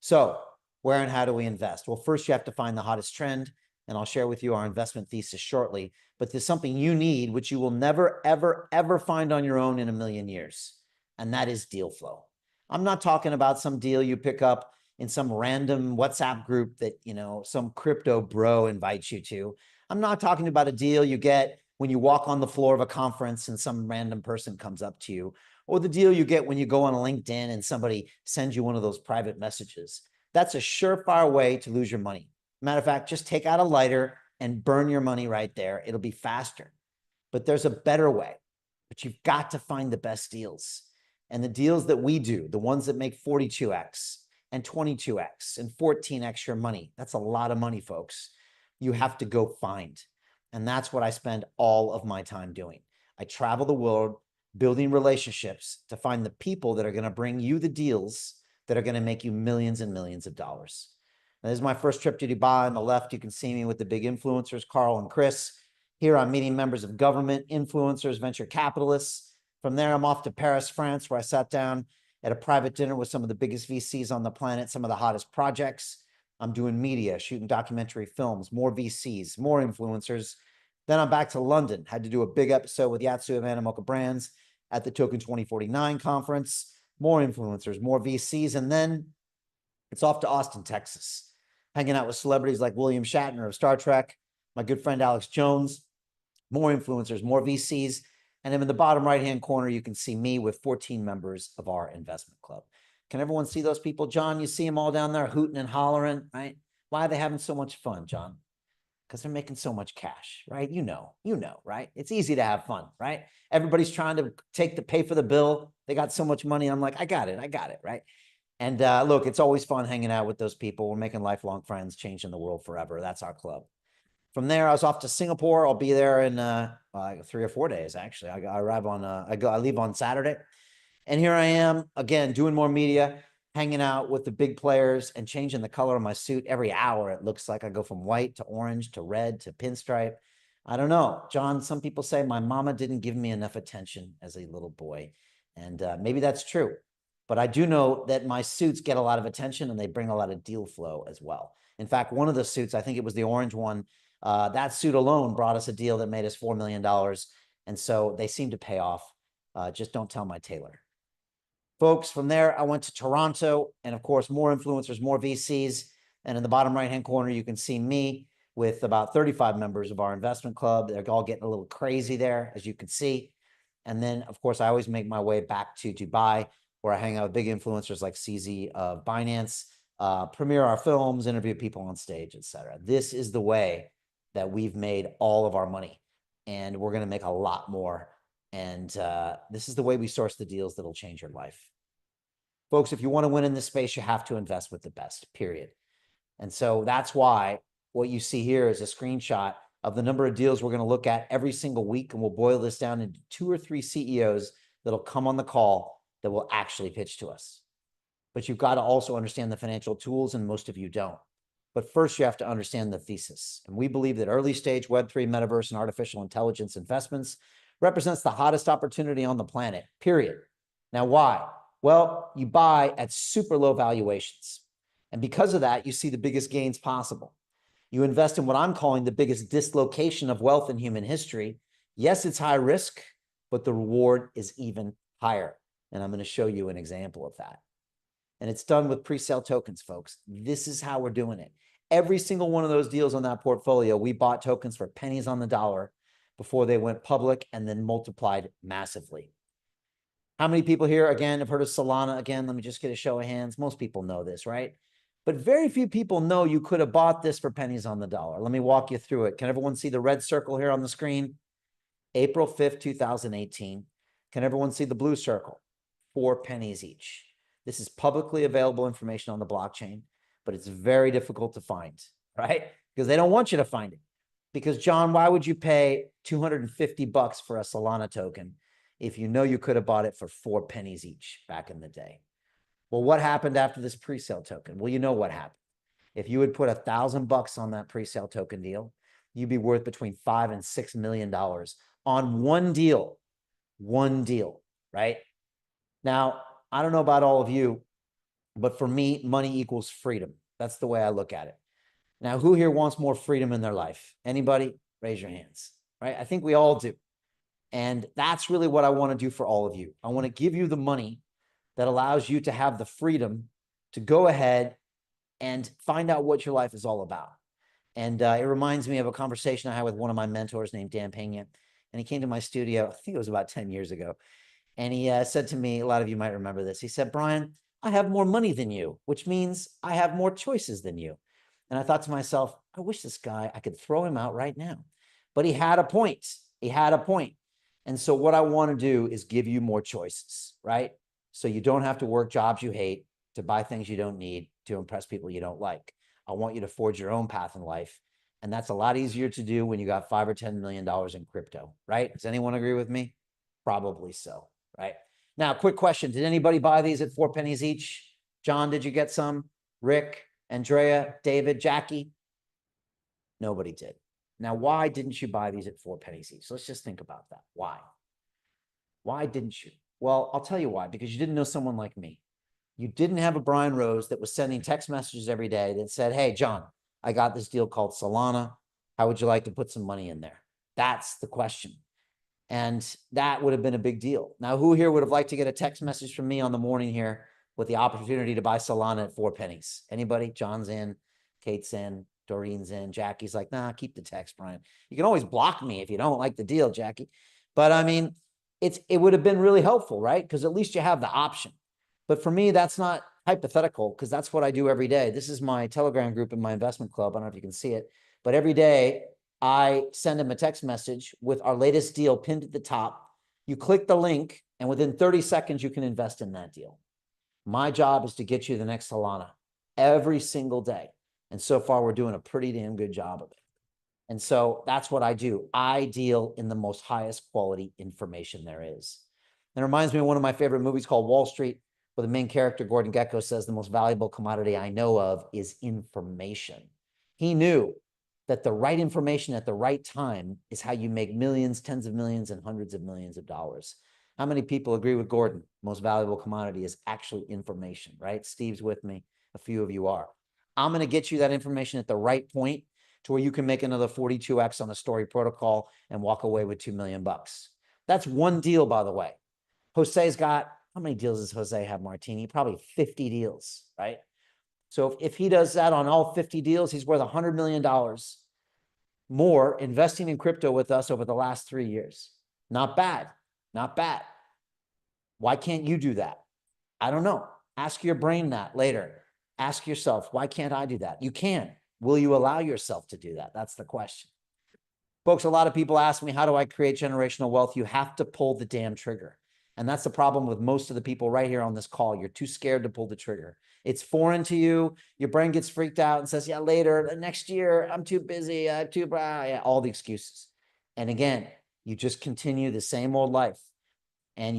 Speaker 1: So where and how do we invest? Well, first you have to find the hottest trend. And I'll share with you our investment thesis shortly. But there's something you need, which you will never, ever, ever find on your own in a million years. And that is deal flow. I'm not talking about some deal you pick up in some random WhatsApp group that, some crypto bro invites you to. I'm not talking about a deal you get when you walk on the floor of a conference and some random person comes up to you, or the deal you get when you go on LinkedIn and somebody sends you one of those private messages. That's a surefire way to lose your money. Matter of fact, just take out a lighter and burn your money right there. It'll be faster. But there's a better way. but you've got to find the best deals. And the deals that we do, the ones that make 42x and 22x and 14x your money, that's a lot of money, folks. You have to go find. And that's what I spend all of my time doing. I travel the world building relationships to find the people that are going to bring you the deals that are going to make you millions and millions of dollars. Now, this is my first trip to Dubai. On the left, you can see me with the big influencers, Carl and Chris. Here, I'm meeting members of government, influencers, venture capitalists. From there, I'm off to Paris, France, where I sat down at a private dinner with some of the biggest VCs on the planet, some of the hottest projects. I'm doing media, shooting documentary films, more VCs, more influencers. Then I'm back to London, had to do a big episode with Yatsu of Animoca Brands at the Token 2049 conference, more influencers, more VCs. And then it's off to Austin, Texas, hanging out with celebrities like William Shatner of Star Trek, my good friend Alex Jones, more influencers, more VCs. And then in the bottom right-hand corner, you can see me with 14 members of our investment club. Can everyone see those people? John, you see them all down there hooting and hollering, right? Why are they having so much fun, John? Because they're making so much cash, right? You know, right? It's easy to have fun, right? Everybody's trying to pay for the bill. They got so much money. I'm like, I got it, right? And look, it's always fun hanging out with those people. We're making lifelong friends, changing the world forever. That's our club. From there, I was off to Singapore. I'll be there in 3 or 4 days, actually. I arrive on, I leave on Saturday. And here I am, again, doing more media, hanging out with the big players and changing the color of my suit every hour. It looks like I go from white to orange to red to pinstripe. I don't know, John, some people say my mama didn't give me enough attention as a little boy. And maybe that's true. But I do know that my suits get a lot of attention and they bring a lot of deal flow as well. In fact, one of the suits, I think it was the orange one, that suit alone brought us a deal that made us $4 million. And so they seem to pay off. Just don't tell my tailor. Folks, from there, I went to Toronto and of course, more influencers, more VCs. And in the bottom right-hand corner, you can see me with about 35 members of our investment club. They're all getting a little crazy there, as you can see. And then, of course, I always make my way back to Dubai, where I hang out with big influencers like CZ of Binance, premiere our films, interview people on stage, etc. This is the way that we've made all of our money, and we're going to make a lot more. And this is the way we source the deals that'll change your life. Folks, if you want to win in this space, you have to invest with the best, period. And so that's why what you see here is a screenshot of the number of deals we're going to look at every single week, and we'll boil this down into 2 or 3 CEOs that'll come on the call that will actually pitch to us. But you've got to also understand the financial tools, and most of you don't. But first, you have to understand the thesis. And we believe that early stage Web3, metaverse, and artificial intelligence investments represents the hottest opportunity on the planet, period. Now, why? Well, you buy at super low valuations. And because of that, you see the biggest gains possible. You invest in what I'm calling the biggest dislocation of wealth in human history. Yes, it's high risk, but the reward is even higher. And I'm going to show you an example of that. And it's done with pre-sale tokens, folks. This is how we're doing it. Every single one of those deals on that portfolio, we bought tokens for pennies on the dollar before they went public and then multiplied massively. How many people here, again, have heard of Solana? Again, let me just get a show of hands. Most people know this, right? But very few people know you could have bought this for pennies on the dollar. Let me walk you through it. Can everyone see the red circle here on the screen? April 5th, 2018. Can everyone see the blue circle? 4 pennies each. This is publicly available information on the blockchain, but it's very difficult to find, right? Because they don't want you to find it. Because, John, why would you pay $250 for a Solana token if you know you could have bought it for 4 pennies each back in the day? Well, what happened after this pre-sale token? Well, you know what happened. If you would put $1,000 on that pre-sale token deal, you'd be worth between $5 and $6 million on one deal, right? Now, I don't know about all of you, but for me, money equals freedom. That's the way I look at it. Now, who here wants more freedom in their life? Anybody? Raise your hands, right? I think we all do. And that's really what I want to do for all of you. I want to give you the money that allows you to have the freedom to go ahead and find out what your life is all about. And it reminds me of a conversation I had with one of my mentors named Dan Pena. And he came to my studio, I think it was about 10 years ago. And he said to me, a lot of you might remember this. He said, Brian, I have more money than you, which means I have more choices than you. And I thought to myself, I wish this guy, I could throw him out right now. But he had a point. He had a point. And so what I want to do is give you more choices, right? So you don't have to work jobs you hate, to buy things you don't need, to impress people you don't like. I want you to forge your own path in life. And that's a lot easier to do when you got $5 or $10 million in crypto, right? Does anyone agree with me? Probably so, right? Now, quick question. Did anybody buy these at 4 pennies each? John, did you get some? Rick, Andrea, David, Jackie? Nobody did. Now, why didn't you buy these at 4 pennies each? Let's just think about that. Why? Why didn't you? Well, I'll tell you why. Because you didn't know someone like me. You didn't have a Brian Rose that was sending text messages every day that said, hey, John, I got this deal called Solana. How would you like to put some money in there? That's the question. And that would have been a big deal. Now, who here would have liked to get a text message from me on the morning here with the opportunity to buy Solana at 4 pennies? Anybody? John's in, Kate's in, Doreen's in, Jackie's like, nah, keep the text, Brian. You can always block me if you don't like the deal, Jackie. But I mean, it would have been really helpful, right? Because at least you have the option. But for me, that's not hypothetical, because that's what I do every day. This is my Telegram group in my investment club. I don't know if you can see it, but every day I send him a text message with our latest deal pinned at the top. You click the link, and within 30 seconds, you can invest in that deal. My job is to get you the next Solana every single day. And so far, we're doing a pretty damn good job of it. And so that's what I do. I deal in the most highest quality information there is. And it reminds me of one of my favorite movies called Wall Street, where the main character, Gordon Gekko, says the most valuable commodity I know of is information. He knew that the right information at the right time is how you make millions, tens of millions, and hundreds of millions of dollars. How many people agree with Gordon? Most valuable commodity is actually information, right? Steve's with me. A few of you are. I'm going to get you that information at the right point to where you can make another 42x on the Story Protocol and walk away with $2 million. That's one deal, by the way. Jose's got, how many deals does Jose have, Martini? Probably 50 deals, right? So if he does that on all 50 deals, he's worth $100 million more investing in crypto with us over the last 3 years. Not bad. Not bad. Why can't you do that? I don't know. Ask your brain that later. Ask yourself, why can't I do that? You can. Will you allow yourself to do that? That's the question. Folks, a lot of people ask me, how do I create generational wealth? You have to pull the damn trigger. And that's the problem with most of the people right here on this call. You're too scared to pull the trigger. It's foreign to you. Your brain gets freaked out and says, yeah, later, next year, I'm too busy, I'm too, yeah, all the excuses. And again, you just continue the same old life. And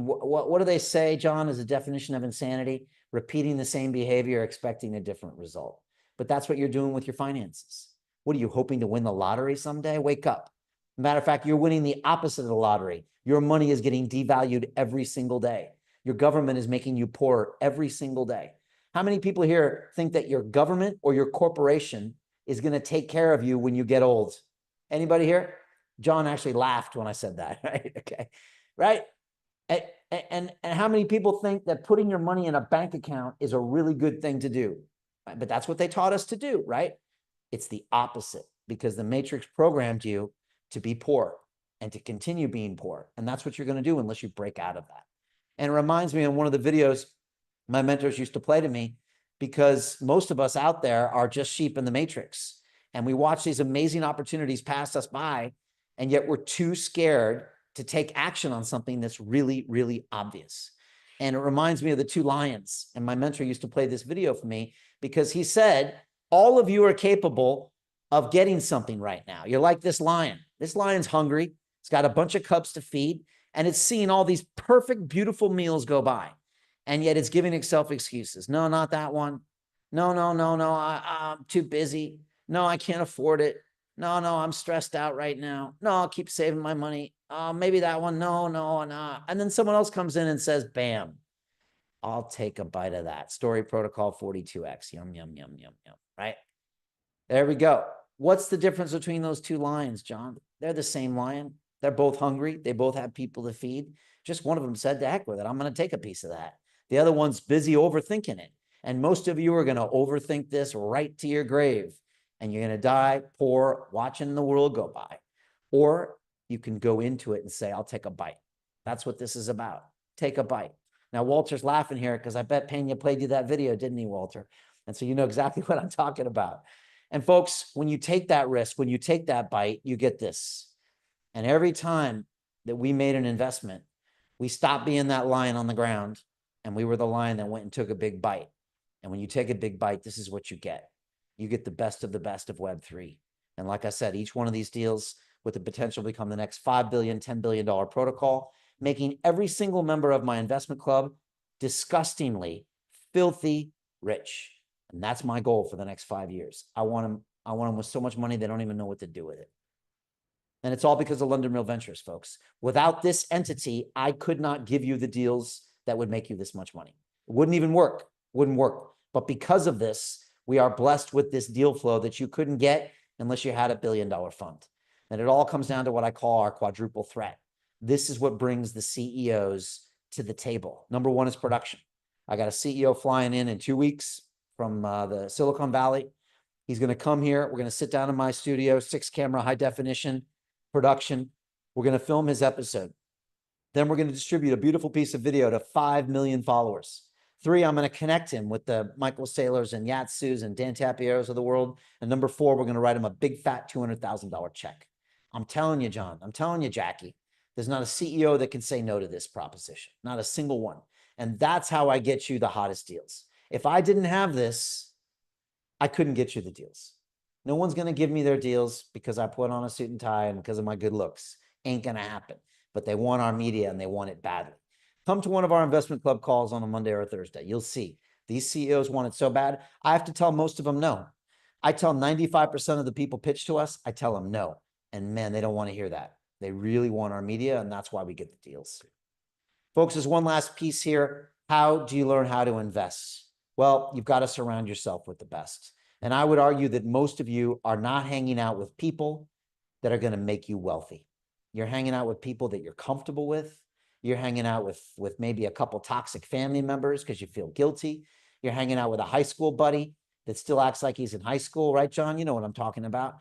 Speaker 1: what do they say, John, is a definition of insanity? Repeating the same behavior, expecting a different result. But that's what you're doing with your finances. What are you hoping to win the lottery someday? Wake up. Matter of fact, you're winning the opposite of the lottery. Your money is getting devalued every single day. Your government is making you poorer every single day. How many people here think that your government or your corporation is going to take care of you when you get old? Anybody here? John actually laughed when I said that, right? Okay. Right? And how many people think that putting your money in a bank account is a really good thing to do? Right? But that's what they taught us to do, right? It's the opposite, because the Matrix programmed you to be poor and to continue being poor. And that's what you're going to do unless you break out of that. And it reminds me of one of the videos my mentors used to play to me, because most of us out there are just sheep in the Matrix. And we watch these amazing opportunities pass us by, and yet we're too scared to take action on something that's really, really obvious. And it reminds me of the two lions. And my mentor used to play this video for me, because he said, all of you are capable of getting something right now. You're like this lion. This lion's hungry. It's got a bunch of cubs to feed, and it's seeing all these perfect, beautiful meals go by. And yet it's giving itself excuses. No, not that one. No, I'm too busy. No, I can't afford it. No, I'm stressed out right now. No, I'll keep saving my money. Maybe that one. No. And then someone else comes in and says, bam, I'll take a bite of that. Story Protocol 42X. Yum, yum, yum, yum, yum. Right? There we go. What's the difference between those two lions, John? They're the same lion. They're both hungry. They both have people to feed. Just one of them said, to heck with it. I'm going to take a piece of that. The other one's busy overthinking it. And most of you are going to overthink this right to your grave. And you're going to die poor watching the world go by. Or you can go into it and say, I'll take a bite. That's what this is about. Take a bite. Now, Walter's laughing here because I bet Pena played you that video, didn't he, Walter? And so you know exactly what I'm talking about. And folks, when you take that risk, when you take that bite, you get this. And every time that we made an investment, we stopped being that lion on the ground and we were the lion that went and took a big bite. And when you take a big bite, this is what you get. You get the best of Web3. And like I said, each one of these deals with the potential to become the next $5 billion, $10 billion protocol, making every single member of my investment club disgustingly, filthy rich. And that's my goal for the next 5 years. I want them with so much money, they don't even know what to do with it. And it's all because of London Real Ventures, folks. Without this entity, I could not give you the deals that would make you this much money. It wouldn't even work, wouldn't work. But because of this, we are blessed with this deal flow that you couldn't get unless you had $1 billion fund. And it all comes down to what I call our quadruple threat. This is what brings the CEOs to the table. Number one is production. I got a CEO flying in 2 weeks from the Silicon Valley. He's going to come here. We're going to sit down in my studio, 6-camera, high definition production. We're going to film his episode. Then we're going to distribute a beautiful piece of video to 5 million followers. 3, I'm going to connect him with the Michael Saylors and Yatsus and Dan Tapieros of the world. And number 4, we're going to write him a big fat $200,000 check. I'm telling you, John, I'm telling you, Jackie, there's not a CEO that can say no to this proposition. Not a single one. And that's how I get you the hottest deals. If I didn't have this, I couldn't get you the deals. No one's going to give me their deals because I put on a suit and tie and because of my good looks. Ain't going to happen. But they want our media and they want it badly. Come to one of our investment club calls on a Monday or a Thursday. You'll see. These CEOs want it so bad. I have to tell most of them no. I tell 95% of the people pitch to us, I tell them no. And man, they don't want to hear that. They really want our media, and that's why we get the deals. Folks, there's one last piece here. How do you learn how to invest? Well, you've got to surround yourself with the best. And I would argue that most of you are not hanging out with people that are going to make you wealthy. You're hanging out with people that you're comfortable with. You're hanging out with maybe a couple toxic family members because you feel guilty. You're hanging out with a high school buddy that still acts like he's in high school, right, John? You know what I'm talking about.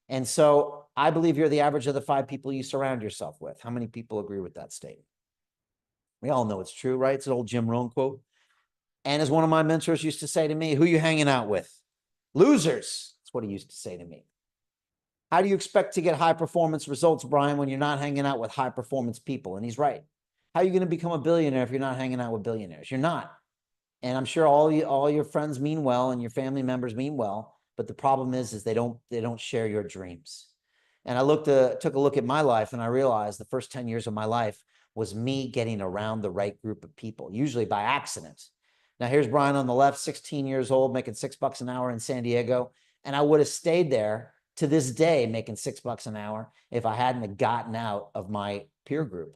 Speaker 1: And so I believe you're the average of the 5 people you surround yourself with. How many people agree with that statement? We all know it's true, right? It's an old Jim Rohn quote. And as one of my mentors used to say to me, who you hanging out with? Losers. That's what he used to say to me. How do you expect to get high performance results, Brian, when you're not hanging out with high performance people? And he's right. How are you going to become a billionaire if you're not hanging out with billionaires? You're not. And I'm sure all your friends mean well and your family members mean well, but the problem is they don't share your dreams. And I took a look at my life and I realized the first 10 years of my life was me getting around the right group of people, usually by accident. Now here's Brian on the left, 16 years old, making $6 an hour in San Diego. And I would have stayed there to this day, making $6 an hour if I hadn't have gotten out of my peer group.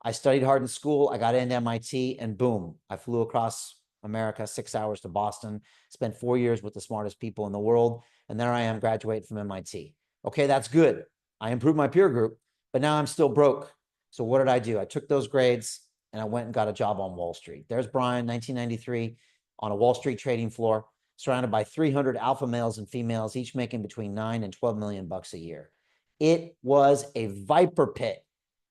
Speaker 1: I studied hard in school. I got into MIT and boom, I flew across America, 6 hours to Boston, spent 4 years with the smartest people in the world. And there I am graduating from MIT. Okay, that's good. I improved my peer group, but now I'm still broke. So what did I do? I took those grades and I went and got a job on Wall Street. There's Brian, 1993, on a Wall Street trading floor, surrounded by 300 alpha males and females, each making between $9 and $12 million a year. It was a viper pit.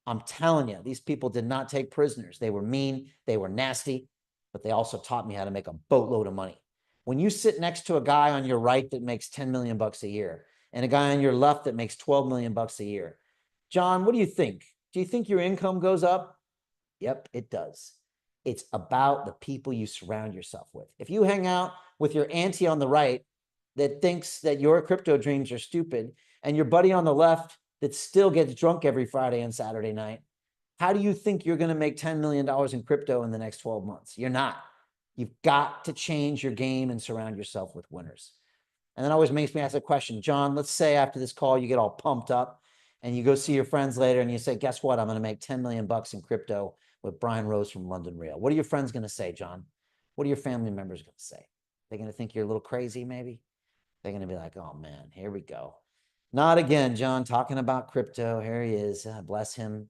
Speaker 1: I'm telling you, these people did not take prisoners. They were mean, they were nasty, but they also taught me how to make a boatload of money. When you sit next to a guy on your right that makes $10 million a year and a guy on your left that makes $12 million a year, John, what do you think? Do you think your income goes up? Yep, it does. It's about the people you surround yourself with. If you hang out with your auntie on the right that thinks that your crypto dreams are stupid and your buddy on the left that still gets drunk every Friday and Saturday night, how do you think you're going to make $10 million in crypto in the next 12 months? You're not. You've got to change your game and surround yourself with winners. And that always makes me ask a question. John, let's say after this call, you get all pumped up and you go see your friends later and you say, guess what? I'm going to make $10 million in crypto with Brian Rose from London Real. What are your friends going to say, John? What are your family members going to say? They're going to think you're a little crazy, maybe? They're going to be like, oh man, here we go. Not again, John, talking about crypto. Here he is. Bless him.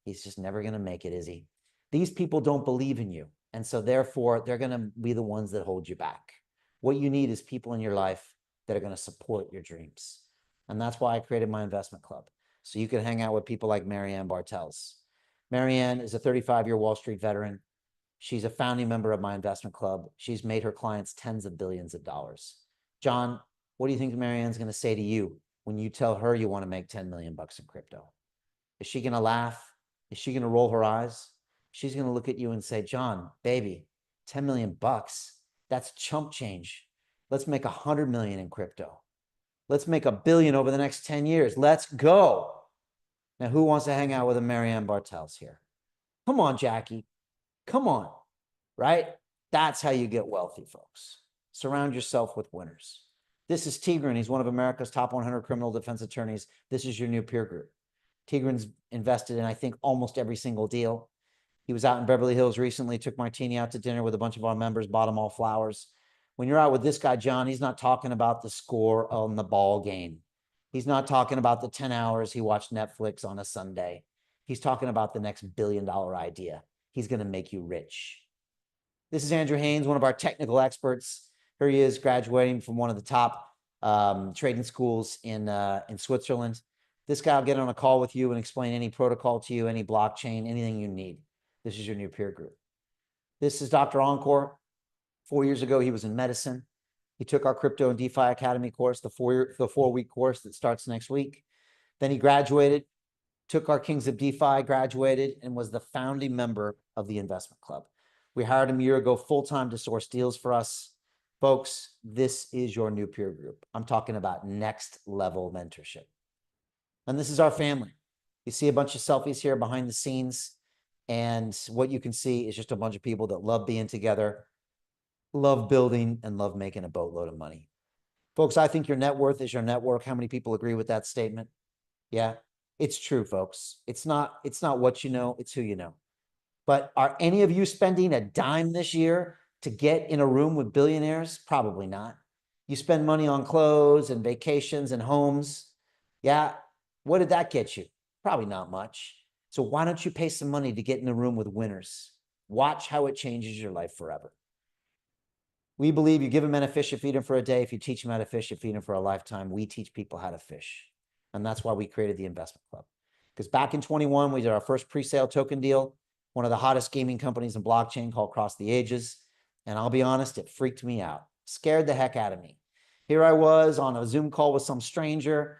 Speaker 1: He's just never going to make it, is he? These people don't believe in you. And so therefore, they're going to be the ones that hold you back. What you need is people in your life that are going to support your dreams. And that's why I created my investment club. So you can hang out with people like Marianne Bartels. Marianne is a 35-year Wall Street veteran. She's a founding member of my investment club. She's made her clients tens of billions of dollars. John, what do you think Marianne's going to say to you when you tell her you want to make $10 million in crypto? Is she going to laugh? Is she going to roll her eyes? She's going to look at you and say, John, baby, 10 million bucks. That's chump change. Let's make 100 million in crypto. Let's make $1 billion over the next 10 years. Let's go. Now, who wants to hang out with a Marianne Bartels here? Come on, Jackie. Come on, right? That's how you get wealthy, folks. Surround yourself with winners. This is Tigran. He's one of America's top 100 criminal defense attorneys. This is your new peer group. Tigran's invested in, I think, almost every single deal. He was out in Beverly Hills recently, took Martini out to dinner with a bunch of our members, bought them all flowers. When you're out with this guy, John, he's not talking about the score on the ball game. He's not talking about the 10 hours he watched Netflix on a Sunday. He's talking about the next $1 billion idea. He's going to make you rich. This is Andrew Haynes, one of our technical experts. Here he is, graduating from one of the top trading schools in Switzerland. This guy will get on a call with you and explain any protocol to you, any blockchain, anything you need. This is your new peer group. This is Dr. Encore. 4 years ago, he was in medicine. He took our Crypto and DeFi Academy course, the four-week course that starts next week. Then he graduated, took our Kings of DeFi, graduated, and was the founding member of the investment club. We hired him a year ago full-time to source deals for us. Folks, this is your new peer group. I'm talking about next level mentorship. And this is our family. You see a bunch of selfies here behind the scenes. And what you can see is just a bunch of people that love being together, love building, and love making a boatload of money. Folks, I think your net worth is your network. How many people agree with that statement? Yeah, it's true, folks. It's not what you know, it's who you know. But are any of you spending a dime this year to get in a room with billionaires? Probably not. You spend money on clothes and vacations and homes. Yeah, what did that get you? Probably not much. So why don't you pay some money to get in a room with winners? Watch how it changes your life forever. We believe you give a man a fish, you feed him for a day. If you teach him how to fish, you feed him for a lifetime. We teach people how to fish. And that's why we created the investment club. Because back in 21, we did our first pre-sale token deal, one of the hottest gaming companies in blockchain called Cross the Ages. And I'll be honest, it freaked me out, scared the heck out of me. Here I was on a Zoom call with some stranger,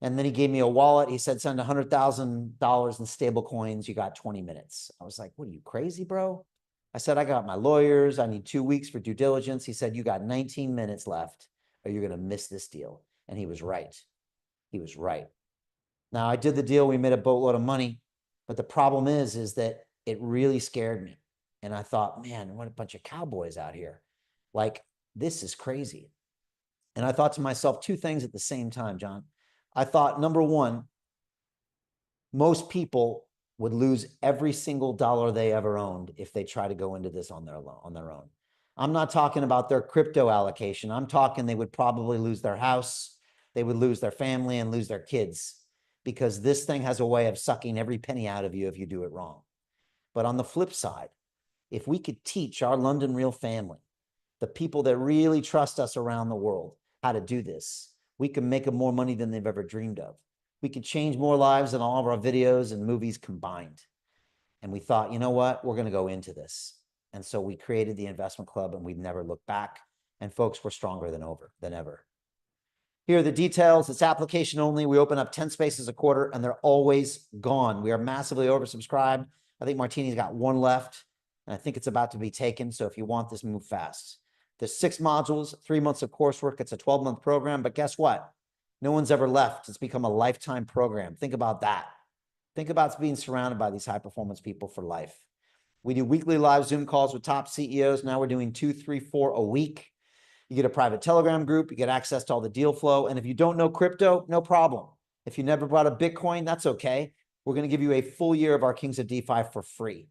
Speaker 1: and then he gave me a wallet. He said, send $100,000 in stable coins. You got 20 minutes. I was like, what are you, crazy, bro? I said, I got my lawyers. I need 2 weeks for due diligence. He said, you got 19 minutes left or you're going to miss this deal. And he was right. He was right. Now, I did the deal. We made a boatload of money. But the problem is that it really scared me. And I thought, man, what a bunch of cowboys out here. Like, this is crazy. And I thought to myself 2 things at the same time, John. I thought, number one, most people would lose every single dollar they ever owned if they try to go into this on their own. I'm not talking about their crypto allocation. I'm talking they would probably lose their house, they would lose their family and lose their kids, because this thing has a way of sucking every penny out of you if you do it wrong. But on the flip side, if we could teach our London Real family, the people that really trust us around the world, how to do this, we can make them more money than they've ever dreamed of. We could change more lives than all of our videos and movies combined. And we thought, you know what? We're going to go into this. And so we created the investment club and we've never looked back. And folks, we're stronger than ever. Here are the details. It's application only. We open up 10 spaces a quarter and they're always gone. We are massively oversubscribed. I think Martini's got 1 left and I think it's about to be taken. So if you want this, move fast. There's 6 modules, 3 months of coursework. It's a 12-month program, but guess what? No one's ever left. It's become a lifetime program. Think about that. Think about being surrounded by these high-performance people for life. We do weekly live Zoom calls with top CEOs. Now we're doing 2, 3, 4 a week. You get a private Telegram group. You get access to all the deal flow. And if you don't know crypto, no problem. If you never bought a Bitcoin, that's okay. We're going to give you a full year of our Kings of DeFi for free.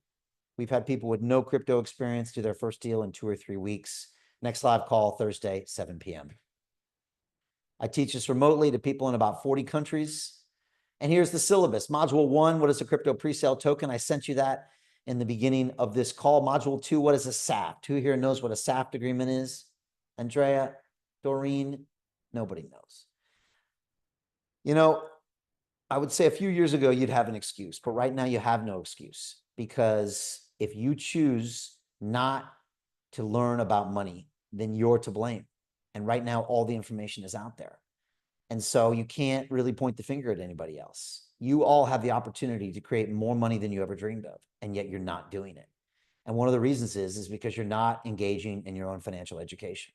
Speaker 1: We've had people with no crypto experience do their first deal in 2 or 3 weeks. Next live call, Thursday, 7 p.m. I teach this remotely to people in about 40 countries. And here's the syllabus. Module 1, what is a crypto presale token? I sent you that in the beginning of this call. Module 2, what is a SAFT? Who here knows what a SAFT agreement is? Andrea, Doreen, nobody knows. You know, I would say a few years ago, you'd have an excuse, but right now you have no excuse, because if you choose not to learn about money, then you're to blame. And right now, all the information is out there. And so you can't really point the finger at anybody else. You all have the opportunity to create more money than you ever dreamed of, and yet you're not doing it. And one of the reasons is because you're not engaging in your own financial education.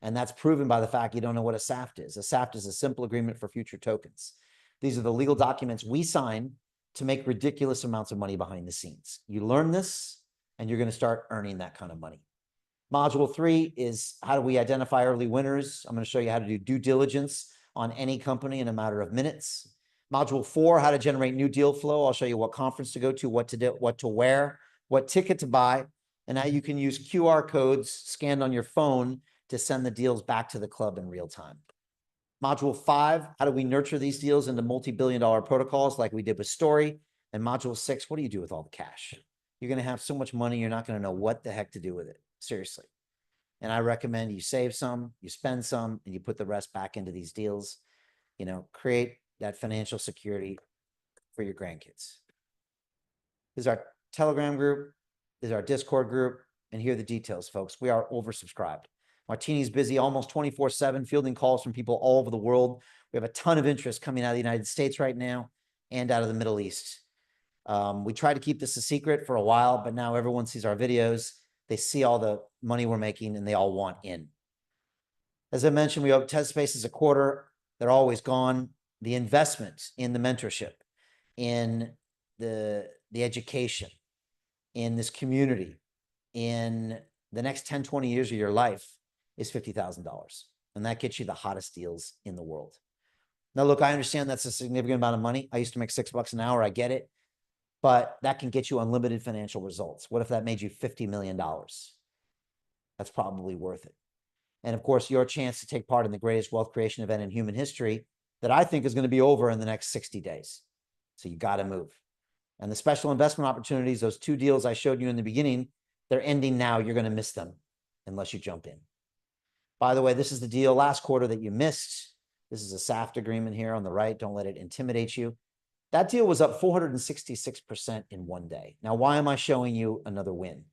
Speaker 1: And that's proven by the fact you don't know what a SAFT is. A SAFT is a simple agreement for future tokens. These are the legal documents we sign to make ridiculous amounts of money behind the scenes. You learn this, and you're going to start earning that kind of money. Module 3 is how do we identify early winners? I'm going to show you how to do due diligence on any company in a matter of minutes. Module 4, how to generate new deal flow. I'll show you what conference to go to, what to do, what to wear, what ticket to buy, and how you can use QR codes scanned on your phone to send the deals back to the club in real time. Module 5, how do we nurture these deals into multi-billion-dollar protocols like we did with Story? And Module 6, what do you do with all the cash? You're going to have so much money, you're not going to know what the heck to do with it. Seriously. And I recommend you save some, you spend some, and you put the rest back into these deals. You know, create that financial security for your grandkids. This is our Telegram group. This is our Discord group. And here are the details, folks. We are oversubscribed. Martini's busy almost 24/7 fielding calls from people all over the world. We have a ton of interest coming out of the United States right now and out of the Middle East. We tried to keep this a secret for a while, but now everyone sees our videos. They see all the money we're making and they all want in. As I mentioned, we have 10 spaces a quarter. They're always gone. The investment in the mentorship, in the education, in this community, in the next 10, 20 years of your life is $50,000. And that gets you the hottest deals in the world. Now, look, I understand that's a significant amount of money. I used to make $6 an hour. I get it. But that can get you unlimited financial results. What if that made you $50 million? That's probably worth it. And of course, your chance to take part in the greatest wealth creation event in human history that I think is going to be over in the next 60 days. So you got to move. And the special investment opportunities, those 2 deals I showed you in the beginning, they're ending now. You're going to miss them unless you jump in. By the way, this is the deal last quarter that you missed. This is a SAFT agreement here on the right. Don't let it intimidate you. That deal was up 466% in one day. Now, why am I showing you another win?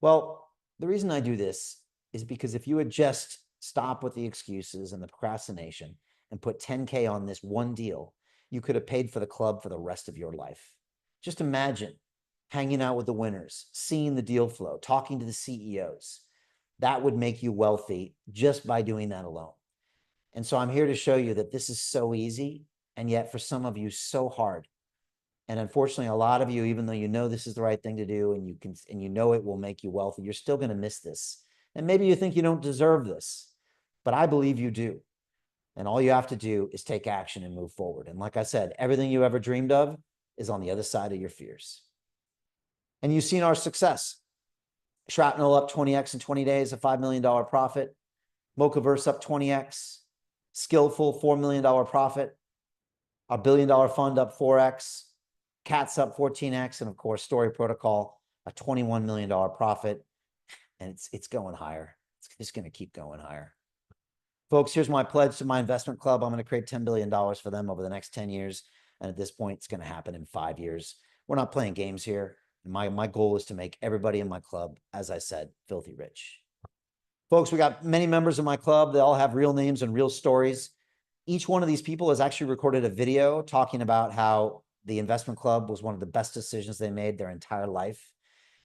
Speaker 1: Well, the reason I do this is because if you would just stop with the excuses and the procrastination and put 10K on this one deal, you could have paid for the club for the rest of your life. Just imagine hanging out with the winners, seeing the deal flow, talking to the CEOs. That would make you wealthy just by doing that alone. And so I'm here to show you that this is so easy, and yet for some of you, so hard. And unfortunately, a lot of you, even though you know this is the right thing to do and you know it will make you wealthy, you're still going to miss this. And maybe you think you don't deserve this, but I believe you do. And all you have to do is take action and move forward. And like I said, everything you ever dreamed of is on the other side of your fears. And you've seen our success. Shrapnel up 20x in 20 days, a $5 million profit. Mochaverse up 20x. Skillful, $4 million profit. Our $1 billion fund up 4x. Cats up 14x. And of course, Story Protocol, a $21 million profit. And it's going higher. It's just going to keep going higher. Folks, here's my pledge to my investment club. I'm going to create $10 billion for them over the next 10 years. And at this point, it's going to happen in 5 years. We're not playing games here. My goal is to make everybody in my club, as I said, filthy rich. Folks, we got many members of my club. They all have real names and real stories. Each one of these people has actually recorded a video talking about how the investment club was one of the best decisions they made their entire life.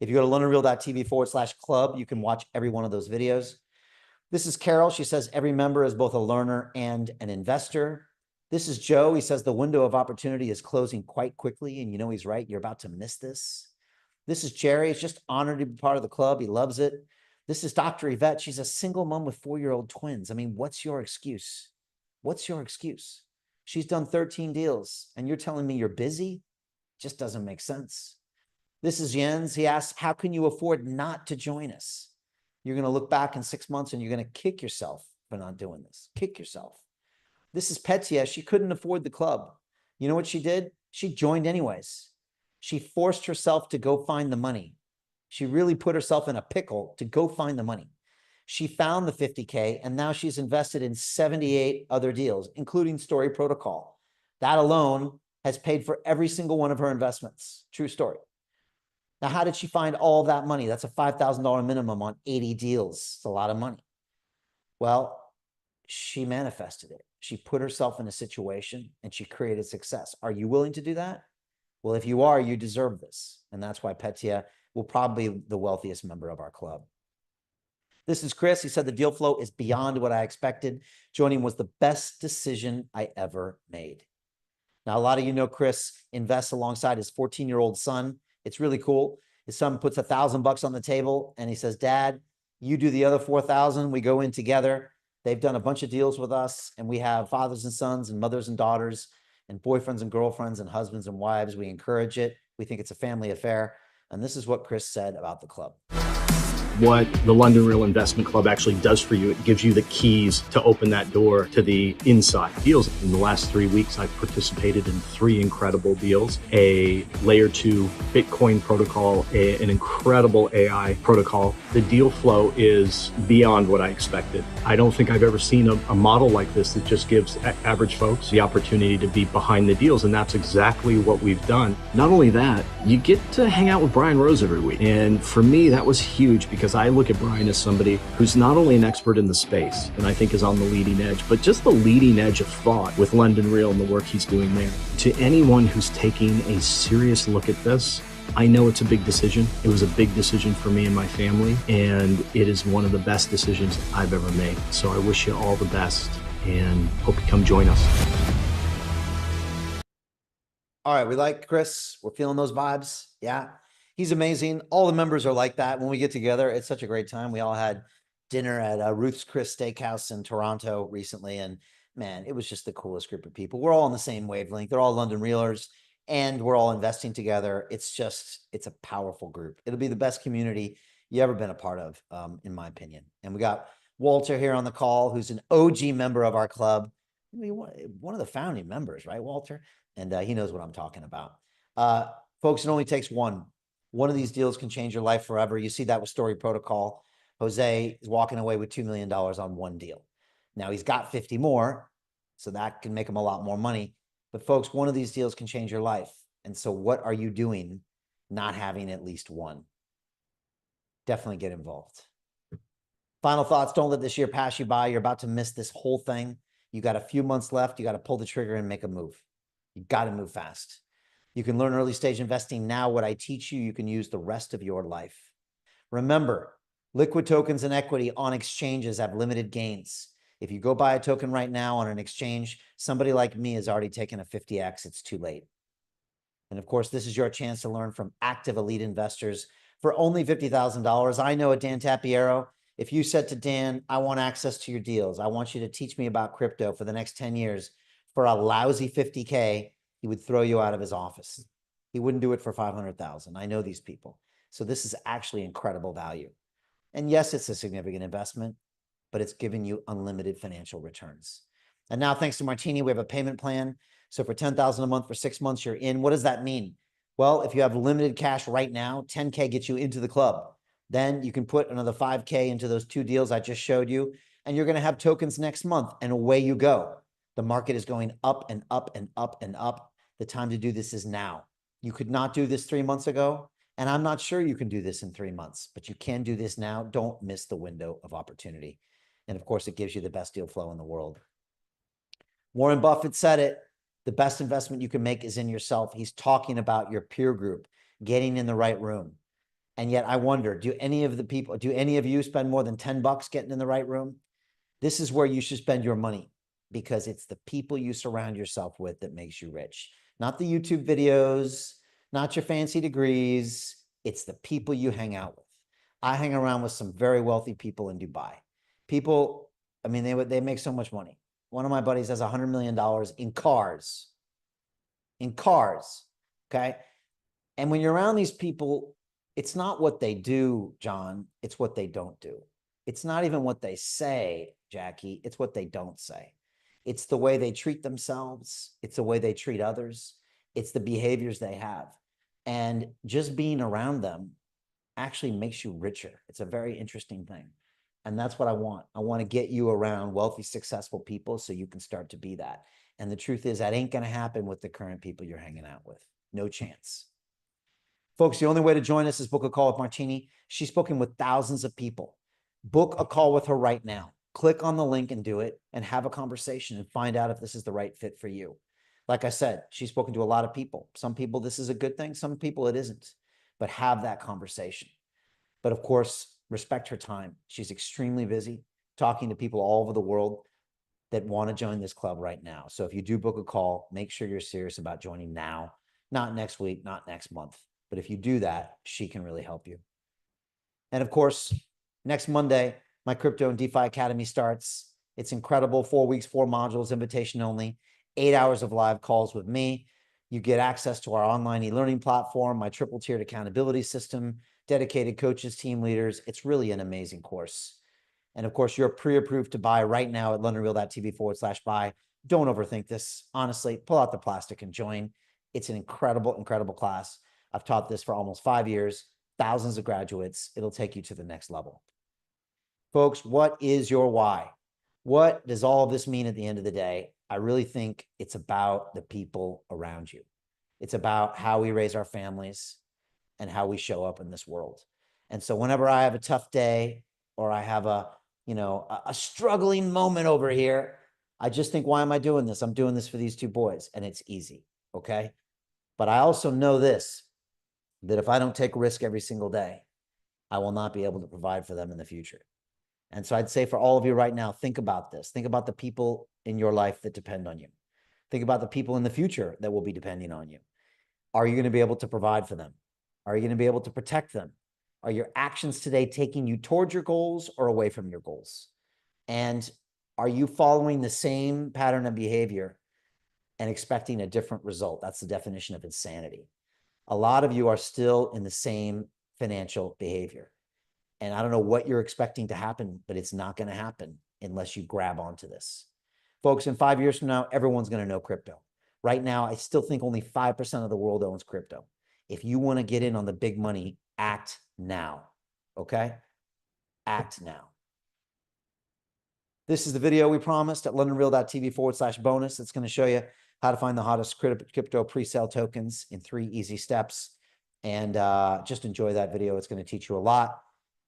Speaker 1: If you go to LondonReal.tv/club, you can watch every one of those videos. This is Carol. She says every member is both a learner and an investor. This is Joe. He says the window of opportunity is closing quite quickly, and you know he's right. You're about to miss this. This is Jerry. He's just honored to be part of the club. He loves it. This is Dr. Yvette. She's a single mom with 4-year-old twins. I mean, what's your excuse? What's your excuse? She's done 13 deals, and you're telling me you're busy? Just doesn't make sense. This is Jens. He asks, how can you afford not to join us? You're going to look back in 6 months, and you're going to kick yourself for not doing this. Kick yourself. This is Petya. She couldn't afford the club. You know what she did? She joined anyways. She forced herself to go find the money. She really put herself in a pickle to go find the money. She found the 50K, and now she's invested in 78 other deals, including Story Protocol. That alone has paid for every single one of her investments. True story. Now, how did she find all that money? That's a $5,000 minimum on 80 deals. It's a lot of money. Well, she manifested it. She put herself in a situation and she created success. Are you willing to do that? Well, if you are, you deserve this. And that's why Petya will probably be the wealthiest member of our club. This is Chris. He said the deal flow is beyond what I expected. Joining was the best decision I ever made. Now, a lot of you know Chris invests alongside his 14-year-old son. It's really cool. His son puts $1,000 on the table and he says, Dad, you do the other 4,000. We go in together. They've done a bunch of deals with us, and we have fathers and sons and mothers and daughters and boyfriends and girlfriends and husbands and wives. We encourage it. We think it's a family affair. And this is what Chris said about the club.
Speaker 11: What the London Real Investment Club actually does for you, it gives you the keys to open that door to the inside deals. In the last 3 weeks, I've participated in 3 incredible deals: a layer 2 Bitcoin protocol, an incredible AI protocol. The deal flow is beyond what I expected. I don't think I've ever seen a model like this that just gives average folks the opportunity to be behind the deals, and that's exactly what we've done. Not only that, you get to hang out with Brian Rose every week, and for me, that was huge because I look at Brian as somebody who's not only an expert in the space, and I think is on the leading edge, but just the leading edge of thought with London Real and the work he's doing there. To anyone who's taking a serious look at this, I know it's a big decision. It was a big decision for me and my family, and it is one of the best decisions I've ever made. So I wish you all the best and hope you come join us.
Speaker 1: All right, we like Chris. We're feeling those vibes. Yeah. He's amazing. All the members are like that. When we get together, it's such a great time. We all had dinner at Ruth's Chris Steakhouse in Toronto recently. And man, it was just the coolest group of people. We're all on the same wavelength. They're all London Realers and we're all investing together. It's a powerful group. It'll be the best community you ever been a part of, in my opinion. And we got Walter here on the call, who's an OG member of our club. One of the founding members, right, Walter? And he knows what I'm talking about. Folks, it only takes one. One of these deals can change your life forever. You see that with Story Protocol. Jose is walking away with $2 million on one deal. Now he's got 50 more, so that can make him a lot more money. But folks, one of these deals can change your life. And so what are you doing not having at least one? Definitely get involved. Final thoughts. Don't let this year pass you by. You're about to miss this whole thing. You got a few months left. You got to pull the trigger and make a move. You got to move fast. You can learn early stage investing now. What I teach you, you can use the rest of your life. Remember, liquid tokens and equity on exchanges have limited gains. If you go buy a token right now on an exchange, somebody like me has already taken a 50x. It's too late. And of course, this is your chance to learn from active elite investors for only $50,000. I know at Dan Tapiero, if you said to Dan, I want access to your deals, I want you to teach me about crypto for the next 10 years for a lousy 50K, he would throw you out of his office. He wouldn't do it for 500,000. I know these people. So this is actually incredible value. And yes, it's a significant investment, but it's giving you unlimited financial returns. And now, thanks to Martini, we have a payment plan. So for $10,000 a month for 6 months, you're in. What does that mean? Well, if you have limited cash right now, 10K gets you into the club. Then you can put another 5K into those 2 deals I just showed you, and you're going to have tokens next month, and away you go. The market is going up and up and up and up. The time to do this is now. You could not do this 3 months ago, and I'm not sure you can do this in 3 months, but you can do this now. Don't miss the window of opportunity. And of course, it gives you the best deal flow in the world. Warren Buffett said it. The best investment you can make is in yourself. He's talking about your peer group, getting in the right room. And yet I wonder, do any of you spend more than $10 getting in the right room? This is where you should spend your money, because it's the people you surround yourself with that makes you rich. Not the YouTube videos, not your fancy degrees. It's the people you hang out with. I hang around with some very wealthy people in Dubai. People, I mean, they make so much money. One of my buddies has $100 million in cars. In cars, okay? And when you're around these people, it's not what they do, John. It's what they don't do. It's not even what they say, Jackie. It's what they don't say. It's the way they treat themselves. It's the way they treat others. It's the behaviors they have. And just being around them actually makes you richer. It's a very interesting thing. And that's what I want. I want to get you around wealthy, successful people so you can start to be that. And the truth is that ain't going to happen with the current people you're hanging out with. No chance. Folks, the only way to join us is book a call with Martini. She's spoken with thousands of people. Book a call with her right now. click on the link and do it and have a conversation and find out if this is the right fit for you. Like I said, she's spoken to a lot of people. Some people, this is a good thing. Some people, it isn't. But have that conversation. But of course, respect her time. She's extremely busy talking to people all over the world that want to join this club right now. So if you do book a call, make sure you're serious about joining now, not next week, not next month. But if you do that, she can really help you. And of course, next Monday, my Crypto and DeFi Academy starts. It's incredible. 4 weeks, 4 modules, invitation only, 8 hours of live calls with me. You get access to our online e-learning platform, my triple tiered accountability system, dedicated coaches, team leaders. It's really an amazing course. And of course, you're pre-approved to buy right now at londonreal.tv/buy. Don't overthink this. Honestly, pull out the plastic and join. It's an incredible, incredible class. I've taught this for almost 5 years, thousands of graduates. It'll take you to the next level. Folks, what is your why? What does all of this mean at the end of the day? I really think it's about the people around you. It's about how we raise our families and how we show up in this world. And so whenever I have a tough day or I have a struggling moment over here, I just think, why am I doing this? I'm doing this for these 2 boys, and it's easy, okay? But I also know this, that if I don't take risk every single day, I will not be able to provide for them in the future. And so I'd say for all of you right now, think about this. Think about the people in your life that depend on you. Think about the people in the future that will be depending on you. Are you going to be able to provide for them? Are you going to be able to protect them? Are your actions today taking you towards your goals or away from your goals? And are you following the same pattern of behavior and expecting a different result? That's the definition of insanity. A lot of you are still in the same financial behavior. And I don't know what you're expecting to happen, but it's not going to happen unless you grab onto this. Folks, in 5 years from now, everyone's going to know crypto. Right now, I still think only 5% of the world owns crypto. If you want to get in on the big money, act now, okay? Act now. This is the video we promised at londonreal.tv/bonus. It's going to show you how to find the hottest crypto pre-sale tokens in 3 easy steps. And just enjoy that video. It's going to teach you a lot.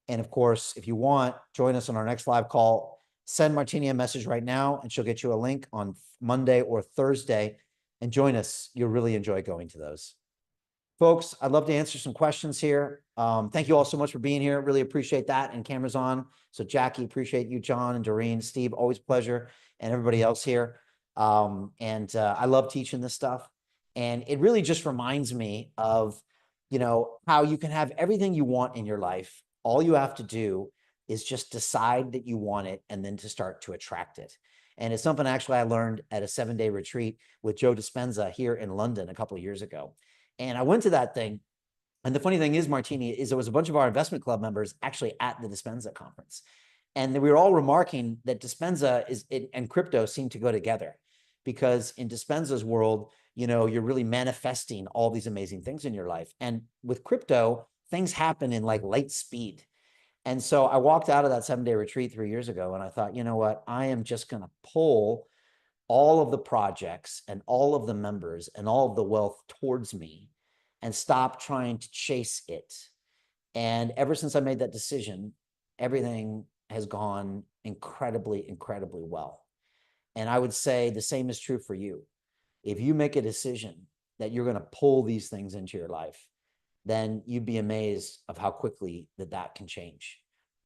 Speaker 1: And of course, if you want, join us on our next live call. Send Martini a message right now, and she'll get you a link on Monday or Thursday. And join us. You'll really enjoy going to those. Folks, I'd love to answer some questions here. Thank you all so much for being here. Really appreciate that. And cameras on. So Jackie, appreciate you, John and Doreen, Steve, always pleasure, and everybody else here. I love teaching this stuff. And it really just reminds me of, how you can have everything you want in your life. All you have to do is just decide that you want it and then to start to attract it. And it's something actually I learned at a 7-day retreat with Joe Dispenza here in London a couple of years ago. And I went to that thing. And the funny thing is, Martini, is there was a bunch of our investment club members actually at the Dispenza conference. And we were all remarking that Dispenza and crypto seem to go together, because in Dispenza's world, you're really manifesting all these amazing things in your life. And with crypto, things happen in like light speed. And so I walked out of that 7-day retreat 3 years ago, and I thought, you know what, I am just going to pull all of the projects and all of the members and all of the wealth towards me and stop trying to chase it. And ever since I made that decision, everything has gone incredibly, incredibly well. And I would say the same is true for you. If you make a decision that you're going to pull these things into your life, then you'd be amazed of how quickly that can change.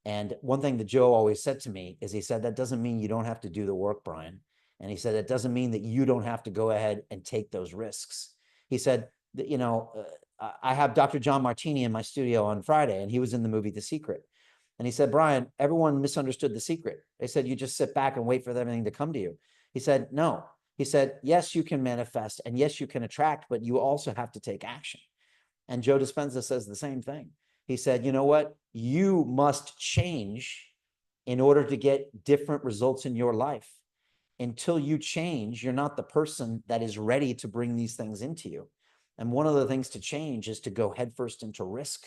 Speaker 1: And one thing that Joe always said to me is, he said, that doesn't mean you don't have to do the work, Brian. And he said, that doesn't mean that you don't have to go ahead and take those risks. He said, I have Dr. John Martini in my studio on Friday, and he was in the movie The Secret. And he said, Brian, everyone misunderstood The Secret. They said, you just sit back and wait for everything to come to you. He said, no. He said, yes, you can manifest, and yes, you can attract, but you also have to take action. And Joe Dispenza says the same thing. He said, you know what? You must change in order to get different results in your life. Until you change, you're not the person that is ready to bring these things into you. And one of the things to change is to go headfirst into risk,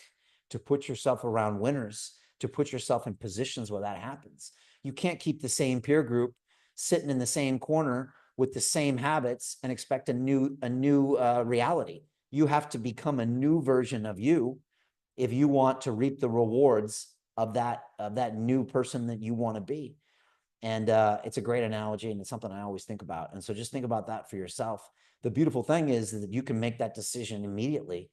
Speaker 1: to put yourself around winners, to put yourself in positions where that happens. You can't keep the same peer group sitting in the same corner with the same habits and expect a new reality. You have to become a new version of you if you want to reap the rewards of that new person that you want to be. And it's a great analogy, and it's something I always think about. And so just think about that for yourself. The beautiful thing is that you can make that decision immediately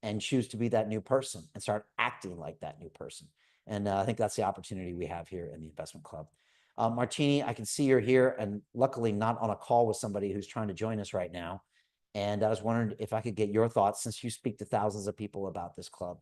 Speaker 1: and choose to be that new person and start acting like that new person. And I think that's the opportunity we have here in the Investment Club. Martini, I can see you're here, and luckily not on a call with somebody who's trying to join us right now. And I was wondering if I could get your thoughts, since you speak to thousands of people about this club.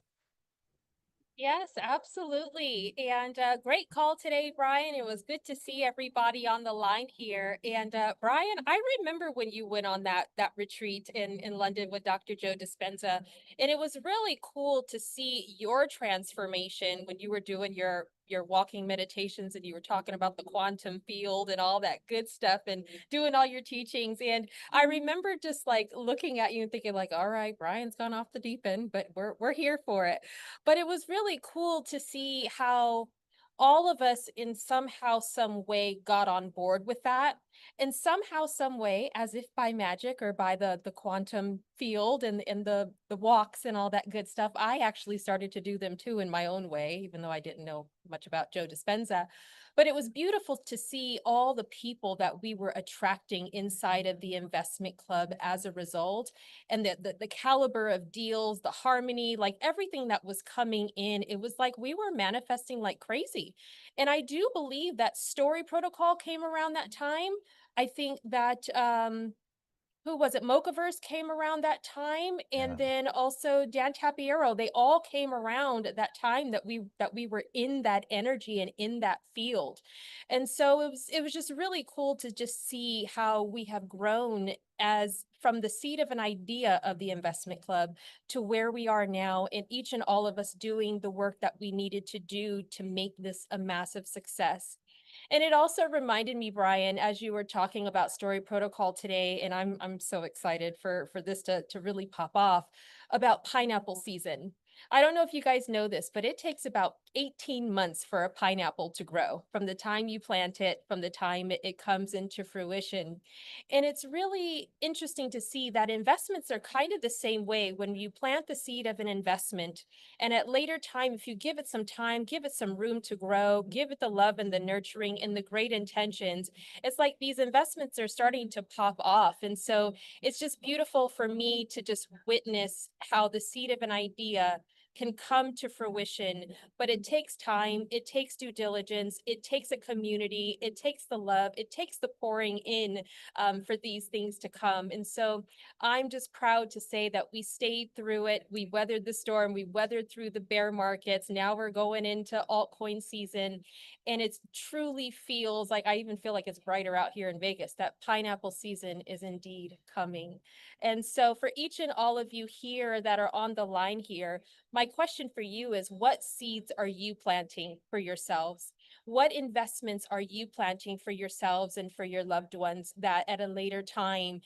Speaker 12: Yes, absolutely. And great call today, Brian. It was good to see everybody on the line here. And Brian, I remember when you went on that retreat in London with Dr. Joe Dispenza, and it was really cool to see your transformation when you were doing your walking meditations and you were talking about the quantum field and all that good stuff and doing all your teachings. And I remember just like looking at you and thinking like, all right, Brian's gone off the deep end, but we're here for it. But it was really cool to see how all of us in somehow, some way got on board with that. And somehow, some way, as if by magic or by the quantum field and the walks and all that good stuff, I actually started to do them too in my own way, even though I didn't know much about Joe Dispenza. But it was beautiful to see all the people that we were attracting inside of the investment club as a result, and the caliber of deals, the harmony, like everything that was coming in. It was like we were manifesting like crazy. And I do believe that Story Protocol came around that time. I think that who was it? Mochaverse came around that time, and then also Dan Tapiero. They all came around at that time that we were in that energy and in that field. And so it was just really cool to just see how we have grown as from the seed of an idea of the investment club to where we are now, and each and all of us doing the work that we needed to do to make this a massive success. And it also reminded me, Brian, as you were talking about Story Protocol today, and I'm so excited for this to really pop off, about pineapple season. I don't know if you guys know this, but it takes about 18 months for a pineapple to grow from the time you plant it, from the time it comes into fruition. And it's really interesting to see that investments are kind of the same way. When you plant the seed of an investment, and at later time, if you give it some time, give it some room to grow, give it the love and the nurturing and the great intentions, it's like these investments are starting to pop off. And so it's just beautiful for me to just witness how the seed of an idea can come to fruition, but it takes time, it takes due diligence, it takes a community, it takes the love, it takes the pouring in for these things to come. And so I'm just proud to say that we stayed through it. We weathered the storm, we weathered through the bear markets. Now we're going into altcoin season, and it truly feels like, I even feel like it's brighter out here in Vegas, that pineapple season is indeed coming. And so for each and all of you here that are on the line here, my question for you is, what seeds are you planting for yourselves? What investments are you planting for yourselves and for your loved ones that at a later time,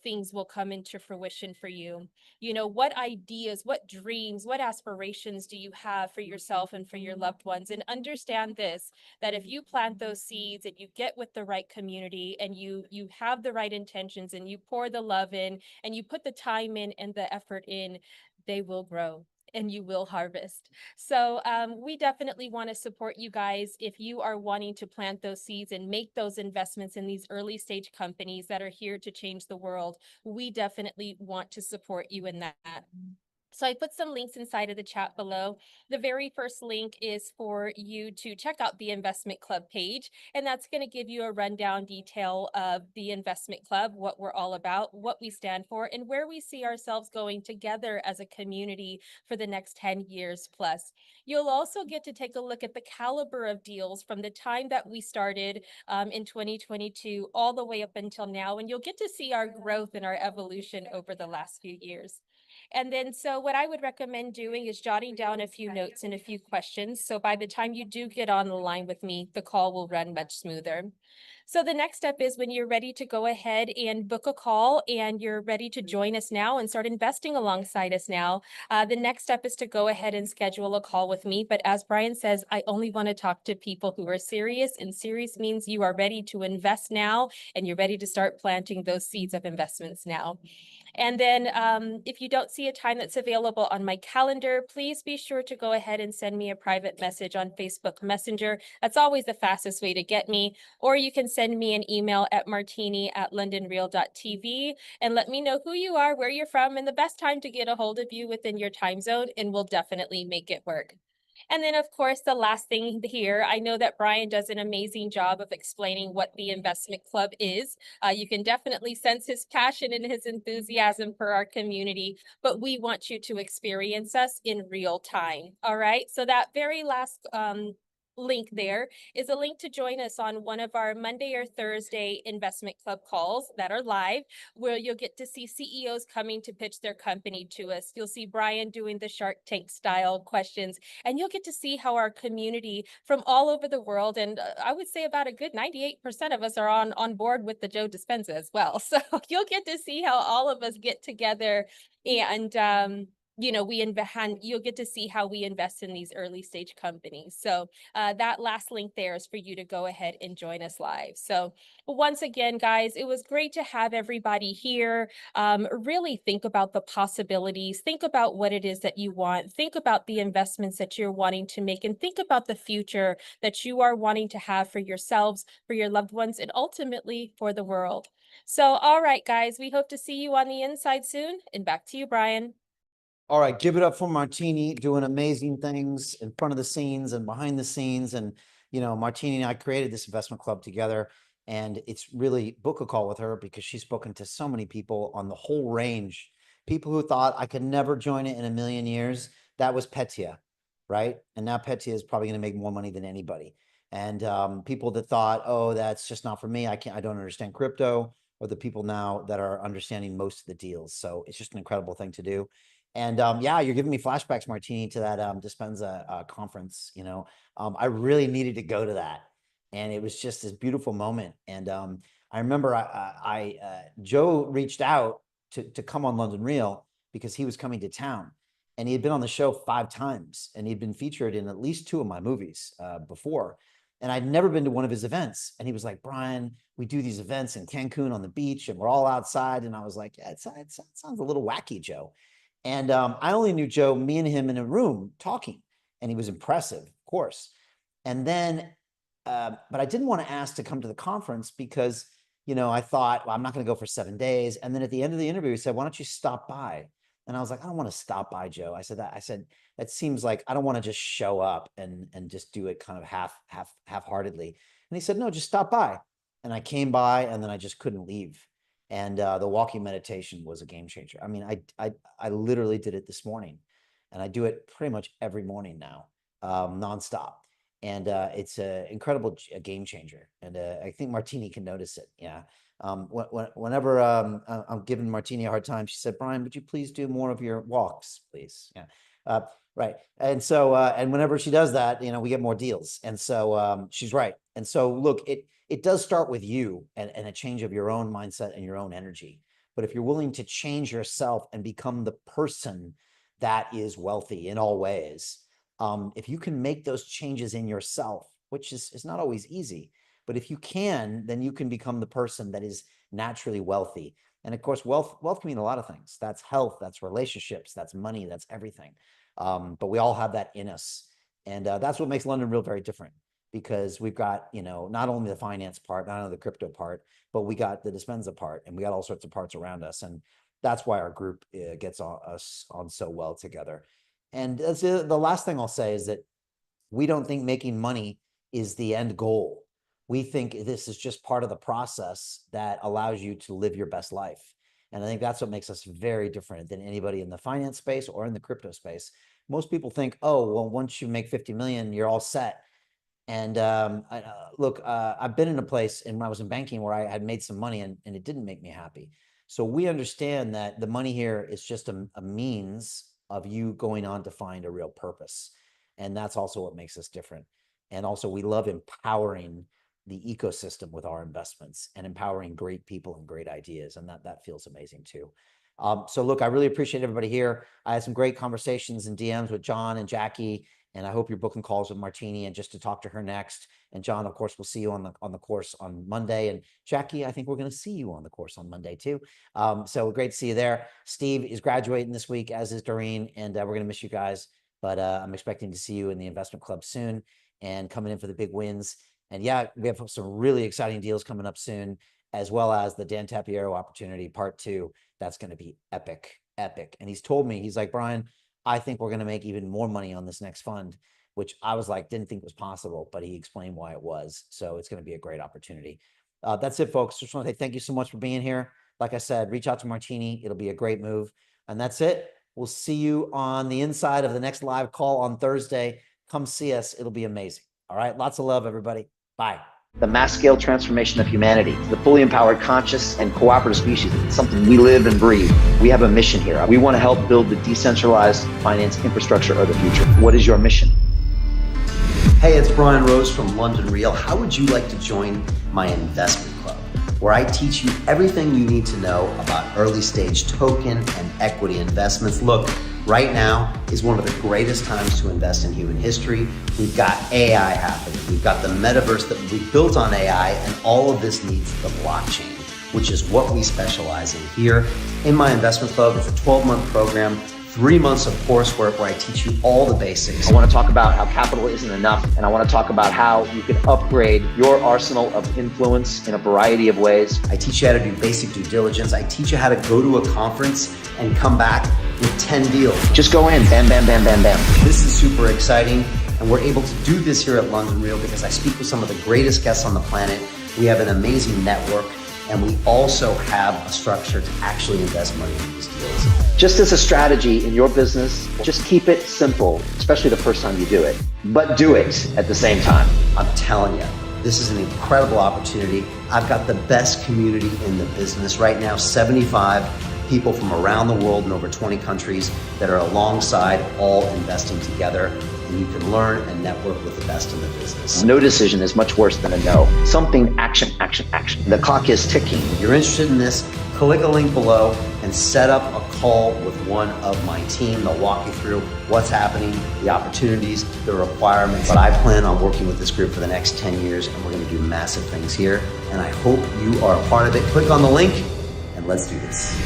Speaker 12: things will come into fruition for you? What ideas, what dreams, what aspirations do you have for yourself and for your loved ones? And understand this, that if you plant those seeds and you get with the right community and you have the right intentions and you pour the love in and you put the time in and the effort in, they will grow and you will harvest. So we definitely want to support you guys if you are wanting to plant those seeds and make those investments in these early stage companies that are here to change the world. We definitely want to support you in that. So I put some links inside of the chat below. The very first link is for you to check out the Investment Club page, and that's going to give you a rundown detail of the Investment Club, what we're all about, what we stand for, and where we see ourselves going together as a community for the next 10 years plus. You'll also get to take a look at the caliber of deals from the time that we started in 2022 all the way up until now, and you'll get to see our growth and our evolution over the last few years. And then, so what I would recommend doing is jotting down a few notes and a few questions. So by the time you do get on the line with me, the call will run much smoother. So the next step is when you're ready to go ahead and book a call and you're ready to join us now and start investing alongside us now, the next step is to go ahead and schedule a call with me. But as Brian says, I only want to talk to people who are serious, and serious means you are ready to invest now and you're ready to start planting those seeds of investments now. And then if you don't see a time that's available on my calendar, please be sure to go ahead and send me a private message on Facebook Messenger. That's always the fastest way to get me. Or you can send me an email at martini@londonreal.tv and let me know who you are, where you're from, and the best time to get a hold of you within your time zone, and we'll definitely make it work. And then, of course, the last thing here, I know that Brian does an amazing job of explaining what the investment club is. You can definitely sense his passion and his enthusiasm for our community, but we want you to experience us in real time. All right. So that very last link there is a link to join us on one of our Monday or Thursday investment club calls that are live, where you'll get to see CEOs coming to pitch their company to us. You'll see Brian doing the Shark Tank style questions, and you'll get to see how our community from all over the world, and I would say about a good 98% of us are on board with the Joe Dispenza as well. So you'll get to see how all of us get together and you know, you'll get to see how we invest in these early stage companies. So that last link there is for you to go ahead and join us live. So once again, guys, it was great to have everybody here. Really think about the possibilities, think about what it is that you want, think about the investments that you're wanting to make, and think about the future that you are wanting to have for yourselves, for your loved ones, and ultimately for the world. So, all right, guys, we hope to see you on the inside soon, and back to you, Brian.
Speaker 1: All right, give it up for Martini, doing amazing things in front of the scenes and behind the scenes. And, you know, Martini and I created this investment club together, and it's really book a call with her because she's spoken to so many people on the whole range. People who thought I could never join it in a million years. That was Petya, right? And now Petya is probably going to make more money than anybody. And people that thought, oh, that's just not for me. I don't understand crypto, or the people now that are understanding most of the deals. So it's just an incredible thing to do. And yeah, you're giving me flashbacks, Martini, to that Dispenza conference. You know, I really needed to go to that, and it was just this beautiful moment. And I remember Joe reached out to come on London Real because he was coming to town, and he had been on the show 5 times, and he'd been featured in at least 2 of my movies before. And I'd never been to one of his events. And he was like, Brian, we do these events in Cancun on the beach, and we're all outside. And I was like, yeah, it sounds a little wacky, Joe. And I only knew Joe, me and him in a room talking, and he was impressive, of course. And then, but I didn't want to ask to come to the conference because, you know, I thought, well, I'm not going to go for 7 days. And then at the end of the interview, he said, why don't you stop by? And I was like, I don't want to stop by, Joe. I said, that seems like I don't want to just show up and just do it kind of half-heartedly. And he said, no, just stop by. And I came by, and then I just couldn't leave. And the walking meditation was a game changer. I mean, I literally did it this morning, and I do it pretty much every morning now, nonstop. And it's an incredible game changer. And I think Martini can notice it. Yeah. Whenever I'm giving Martini a hard time, she said, Brian, would you please do more of your walks, please? Yeah. Right. And so, and whenever she does that, you know, we get more deals. And so she's right. And so look, it does start with you and a change of your own mindset and your own energy. But if you're willing to change yourself and become the person that is wealthy in all ways, if you can make those changes in yourself, which is not always easy, but if you can, then you can become the person that is naturally wealthy. And of course, wealth can mean a lot of things. That's health, that's relationships, that's money, that's everything. But we all have that in us. And that's what makes London Real very different, because we've got, you know, not only the finance part, not only the crypto part, but we got the Dispenza part, and we got all sorts of parts around us. And that's why our group gets us on so well together. And that's the last thing I'll say is that we don't think making money is the end goal. We think this is just part of the process that allows you to live your best life. And I think that's what makes us very different than anybody in the finance space or in the crypto space. Most people think, oh, well, once you make 50 million, you're all set. And look, I've been in a place, and when I was in banking, where I had made some money, and it didn't make me happy. So we understand that the money here is just a means of you going on to find a real purpose. And that's also what makes us different. And also, we love empowering the ecosystem with our investments and empowering great people and great ideas. And that feels amazing too. So look, I really appreciate everybody here. I had some great conversations and DMs with John and Jackie, and I hope you're booking calls with Martini and just to talk to her next. And John, of course, we'll see you on the course on Monday. And Jackie, I think we're going to see you on the course on Monday too. So great to see you there. Steve is graduating this week, as is Doreen, and we're going to miss you guys. But I'm expecting to see you in the investment club soon and coming in for the big wins. And yeah, we have some really exciting deals coming up soon, as well as the Dan Tapiero opportunity part 2. That's going to be epic. And he's told me, he's like, Brian, I think we're going to make even more money on this next fund, which I was like, didn't think was possible, but he explained why it was. So it's going to be a great opportunity. That's it, folks. Just want to say thank you so much for being here. Like I said, reach out to Martini. It'll be a great move. And that's it. We'll see you on the inside of the next live call on Thursday. Come see us. It'll be amazing. All right. Lots of love, everybody. Bye. The mass scale transformation of humanity, the fully empowered, conscious, and cooperative species. It's something we live and breathe. We have a mission here. We want to help build the decentralized finance infrastructure of the future. What is your mission?
Speaker 13: Hey, it's Brian Rose from London Real. How would you like to join my investment club, where I teach you everything you need to know about early stage token and equity investments? Look, right now is one of the greatest times to invest in human history. We've got AI happening. We've got the metaverse that we built on AI, and all of this needs the blockchain, which is what we specialize in here. In my investment club, it's a 12-month program, 3 months of coursework where I teach you all the basics.
Speaker 1: I want to talk about how capital isn't enough, and I want to talk about how you can upgrade your arsenal of influence in a variety of ways.
Speaker 13: I teach you how to do basic due diligence. I teach you how to go to a conference and come back with 10 deals.
Speaker 1: Just go in, bam, bam, bam, bam, bam.
Speaker 13: This is super exciting, and we're able to do this here at London Real because I speak with some of the greatest guests on the planet. We have an amazing network, and we also have a structure to actually invest money in these deals.
Speaker 1: Just as a strategy in your business, just keep it simple, especially the first time you do it, but do it at the same time.
Speaker 13: I'm telling you, this is an incredible opportunity. I've got the best community in the business right now, 75 people from around the world in over 20 countries that are alongside, all investing together. And you can learn and network with the best in the business.
Speaker 1: No decision is much worse than a no. Something, action, action, action. The clock is ticking.
Speaker 13: If you're interested in this, click a link below and set up a call with one of my team. They'll walk you through what's happening, the opportunities, the requirements. But I plan on working with this group for the next 10 years, and we're going to do massive things here. And I hope you are a part of it. Click on the link and let's do this.